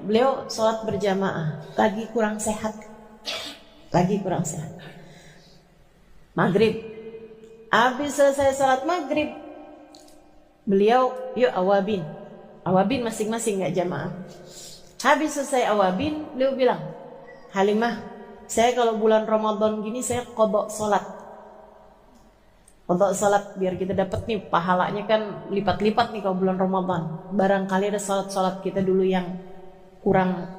beliau sholat berjamaah, lagi kurang sehat. Maghrib, habis selesai sholat maghrib, beliau yuk awabin masing-masing, nggak jamaah. Habis selesai awabin, beliau bilang, Halimah, saya kalau bulan Ramadan gini saya qadha sholat biar kita dapat nih pahalanya, kan lipat-lipat nih kalau bulan Ramadan. Barangkali ada sholat kita dulu yang kurang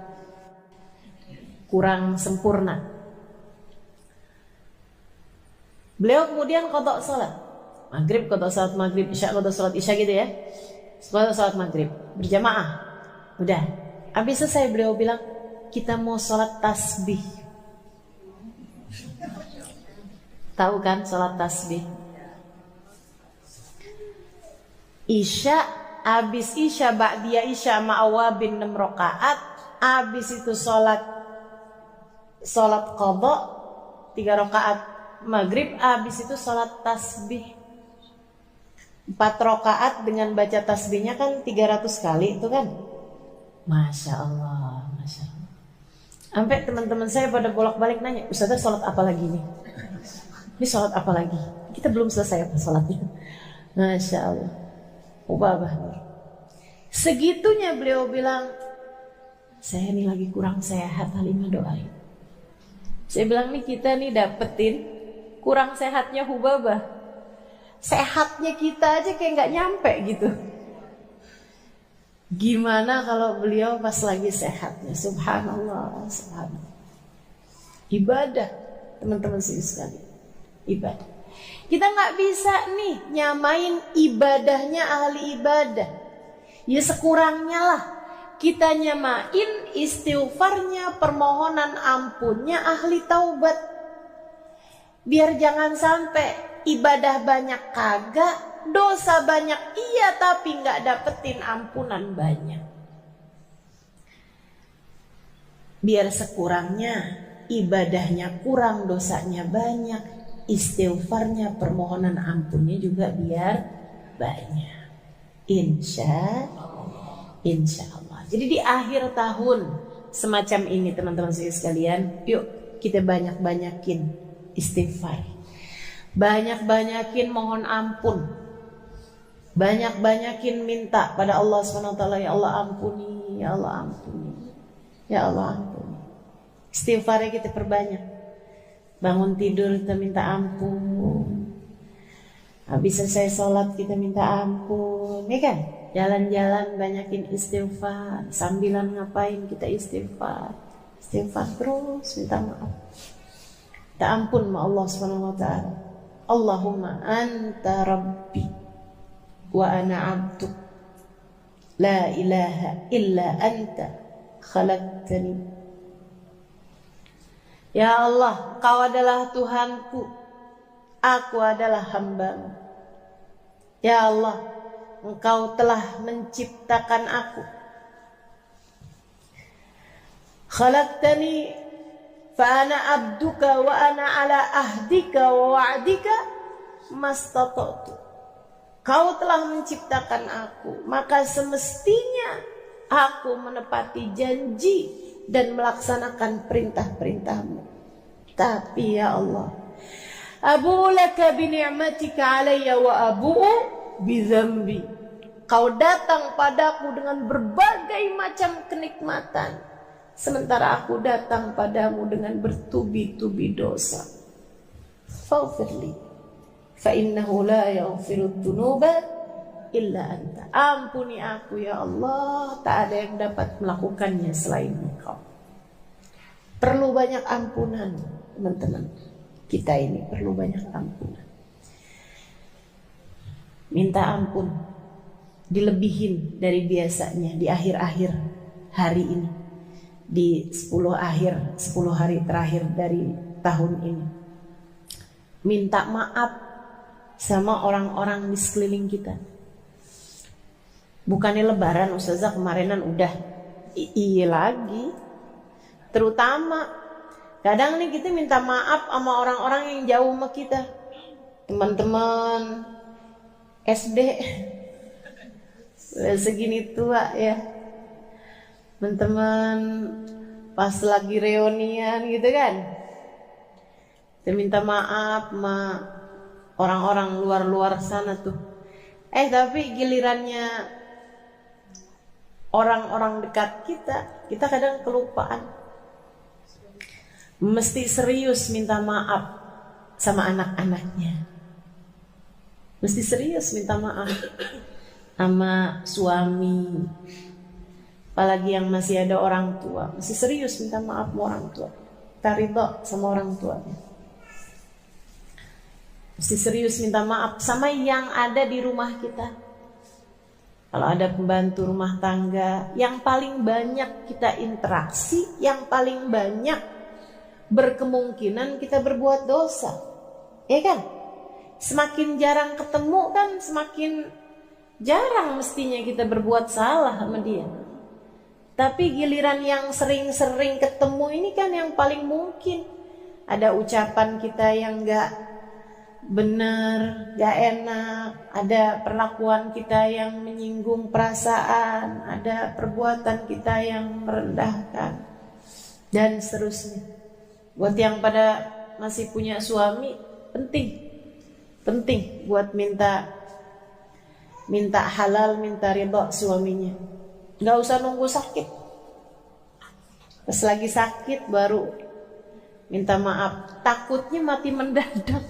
sempurna. Beliau kemudian qadha sholat maghrib, qadha sholat maghrib, isya qadha sholat isya gitu ya, qadha sholat maghrib berjamaah. Udah habis selesai, beliau bilang, kita mau sholat tasbih. Tahu kan sholat tasbih? Isya, abis isya, ba'diyah isya ma'awabin 6 rakaat. Abis itu sholat qadha 3 rakaat maghrib. Abis itu sholat tasbih 4 rakaat dengan baca tasbihnya kan 300 kali itu kan. Masya Allah, Masya Allah. Sampai teman-teman saya pada bolak-balik nanya, Ustazah sholat apa lagi nih? Ini sholat apa lagi? Kita belum selesai apa sholatnya. Masya Allah. Ubabah. Segitunya beliau bilang, saya ini lagi kurang sehat, Halimah doain. Saya bilang nih kita nih dapetin kurang sehatnya Hubabah. Sehatnya kita aja kayak gak nyampe gitu. Gimana kalau beliau pas lagi sehatnya? Subhanallah, subhanallah. Ibadah, teman-teman sekali. Ibadah. Kita nggak bisa nih nyamain ibadahnya ahli ibadah. Ya sekurangnya lah kita nyamain istighfarnya, permohonan ampunnya ahli taubat. Biar jangan sampai ibadah banyak kagak, dosa banyak iya tapi nggak dapetin ampunan banyak. Biar sekurangnya ibadahnya kurang, dosanya banyak, istighfarnya, permohonan ampunnya juga biar banyak. Insya Allah. Jadi di akhir tahun semacam ini teman-teman sekalian, yuk kita banyak-banyakin istighfar, banyak-banyakin mohon ampun, banyak-banyakin minta pada Allah SWT. Ya Allah ampuni, ya Allah ampuni, ya Allah ampuni. Istighfarnya kita perbanyak. Bangun tidur kita minta ampun, habis selesai sholat kita minta ampun, ya kan? Jalan-jalan banyakin istighfar, sambilan ngapain kita istighfar, istighfar terus, minta maaf, minta ampun sama Allah SWT. Allahumma anta rabbi wa ana abduk, la ilaha illa anta khalaqtani. Ya Allah, Engkau adalah Tuhanku, aku adalah hamba-Mu. Ya Allah, Engkau telah menciptakan aku. Khalaqtani fa ana abduka wa ana ala ahdika wa wa'dika mastata'tu. Kau telah menciptakan aku, maka semestinya aku menepati janji dan melaksanakan perintah-perintah-Mu. Tapi ya Allah, abu'u laka bi ni'matika alayya wa abu'u bi dzambi. Kau datang padaku dengan berbagai macam kenikmatan, sementara aku datang padamu dengan bertubi-tubi dosa. Faghfirli fa innahu la yaghfiru dzunuba illa anta. Ampuni aku ya Allah, tak ada yang dapat melakukannya selain Engkau. Perlu banyak ampunan, teman-teman. Kita ini perlu banyak ampunan. Minta ampun, dilebihin dari biasanya di akhir-akhir hari ini, di 10 hari terakhir dari tahun ini. Minta maaf sama orang-orang di sekeliling kita. Bukannya lebaran, Ustazah kemarinan udah. Iya lagi. Terutama kadang nih kita minta maaf sama orang-orang yang jauh sama kita. Teman-teman SD udah segini tua ya. Teman-teman pas lagi reunian gitu kan. Kita minta maaf sama orang-orang luar-luar sana tuh. Tapi gilirannya orang-orang dekat kita kadang kelupaan. Mesti serius minta maaf sama anak-anaknya. Mesti serius minta maaf sama suami. Apalagi yang masih ada orang tua, mesti serius minta maaf sama orang tua. Kita ridho sama orang tuanya. Mesti serius minta maaf sama yang ada di rumah kita. Kalau ada pembantu rumah tangga, yang paling banyak kita interaksi, yang paling banyak berkemungkinan kita berbuat dosa. Ya kan? Semakin jarang ketemu kan semakin jarang mestinya kita berbuat salah sama dia. Tapi giliran yang sering-sering ketemu ini kan yang paling mungkin. Ada ucapan kita yang gak benar, gak enak, ada perlakuan kita yang menyinggung perasaan, ada perbuatan kita yang merendahkan, dan seterusnya. Buat yang pada masih punya suami, penting buat minta halal, minta ridha suaminya. Gak usah nunggu sakit. Pas lagi sakit baru minta maaf. Takutnya mati mendadak.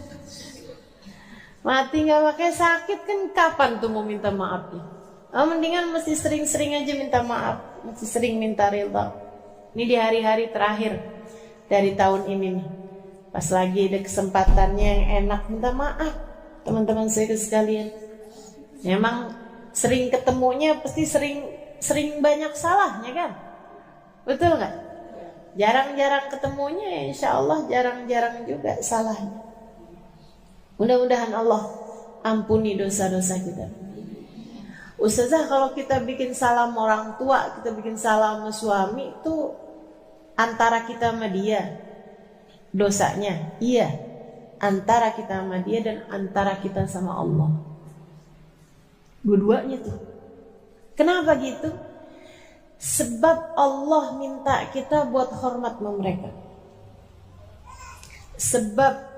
Mati gak pakai sakit kan kapan tuh mau minta maafnya? Mendingan mesti sering-sering aja minta maaf, mesti sering minta ridha. Ini di hari-hari terakhir dari tahun ini nih, pas lagi ada kesempatannya yang enak, minta maaf teman-teman saya sekalian. Memang sering ketemunya pasti sering banyak salahnya kan? Betul gak? Jarang-jarang ketemunya ya insya Allah jarang-jarang juga salahnya. Mudah-mudahan Allah ampuni dosa-dosa kita. Ustazah, kalau kita bikin salah sama orang tua, kita bikin salah sama suami, itu antara kita sama dia dosanya? Iya, antara kita sama dia dan antara kita sama Allah. Dua-duanya tuh. Kenapa gitu? Sebab Allah minta kita buat hormat sama mereka. Sebab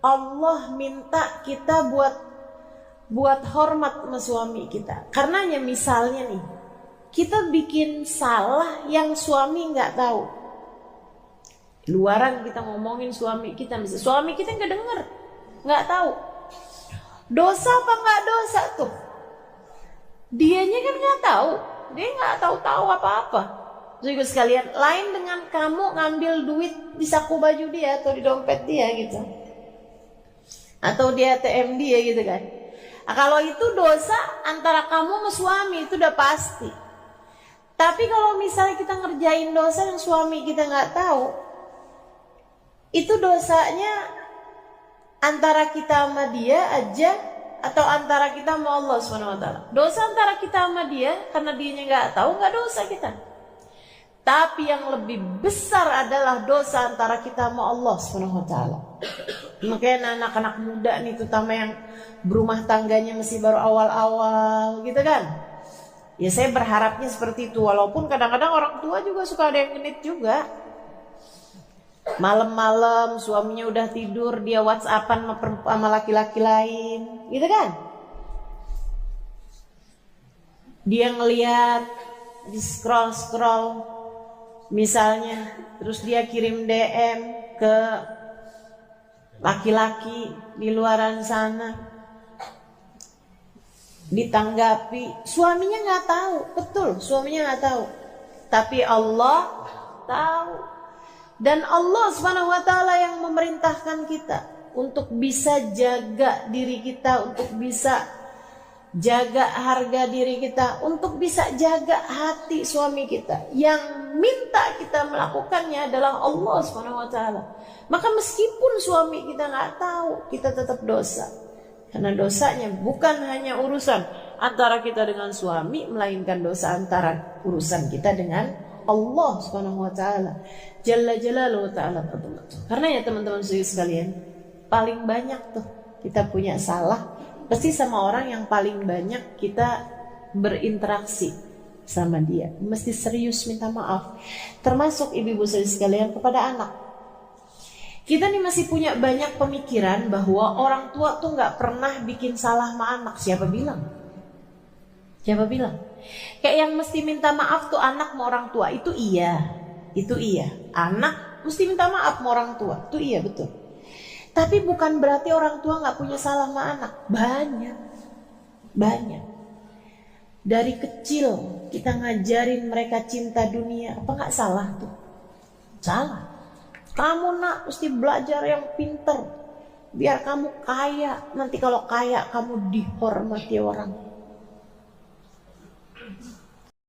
Allah minta kita buat hormat sama suami kita. Karenanya misalnya nih, kita bikin salah yang suami nggak tahu. Luaran kita ngomongin suami kita, misalnya suami kita nggak denger, nggak tahu. Dosa apa nggak dosa tuh? Dianya kan nggak tahu, dia nggak tahu apa-apa. Jadi sekalian, lain dengan kamu ngambil duit di saku baju dia atau di dompet dia gitu. Atau di ATM dia gitu kan. Nah, kalau itu dosa antara kamu sama suami itu udah pasti. Tapi kalau misalnya kita ngerjain dosa yang suami kita nggak tahu, itu dosanya antara kita sama dia aja atau antara kita sama Allah SWT. Dosa antara kita sama dia karena dianya nggak tahu, nggak dosa kita. Tapi yang lebih besar adalah dosa antara kita sama Allah SWT. Makanya anak-anak muda nih, terutama yang berumah tangganya masih baru awal-awal gitu kan. Ya saya berharapnya seperti itu. Walaupun kadang-kadang orang tua juga suka ada yang genit juga. Malam-malam suaminya udah tidur, dia WhatsAppan sama laki-laki lain gitu kan. Dia ngeliat, di scroll misalnya, terus dia kirim DM ke laki-laki di luaran sana, ditanggapi, suaminya nggak tahu, betul, suaminya nggak tahu, tapi Allah tahu. Dan Allah SWT yang memerintahkan kita untuk bisa jaga diri kita, untuk bisa jaga harga diri kita, untuk bisa jaga hati suami kita. Yang minta kita melakukannya adalah Allah SWT. Maka meskipun suami kita nggak tahu, kita tetap dosa. Karena dosanya bukan hanya urusan antara kita dengan suami, melainkan dosa antara urusan kita dengan Allah SWT. Jalla Jalaluhu ta'ala. Karena ya teman-teman sekalian, paling banyak tuh kita punya salah pasti sama orang yang paling banyak kita berinteraksi sama dia. Mesti serius minta maaf. Termasuk ibu-ibu sekalian kepada anak. Kita nih masih punya banyak pemikiran bahwa orang tua tuh gak pernah bikin salah sama anak. Siapa bilang? Siapa bilang? Kayak yang mesti minta maaf tuh anak sama orang tua. Itu iya. Anak mesti minta maaf sama orang tua. Itu iya, betul. Tapi bukan berarti orang tua gak punya salah sama anak. Banyak. Dari kecil kita ngajarin mereka cinta dunia. Apa gak salah tuh? Salah. Kamu nak mesti belajar yang pinter, biar kamu kaya. Nanti kalau kaya kamu dihormati orang.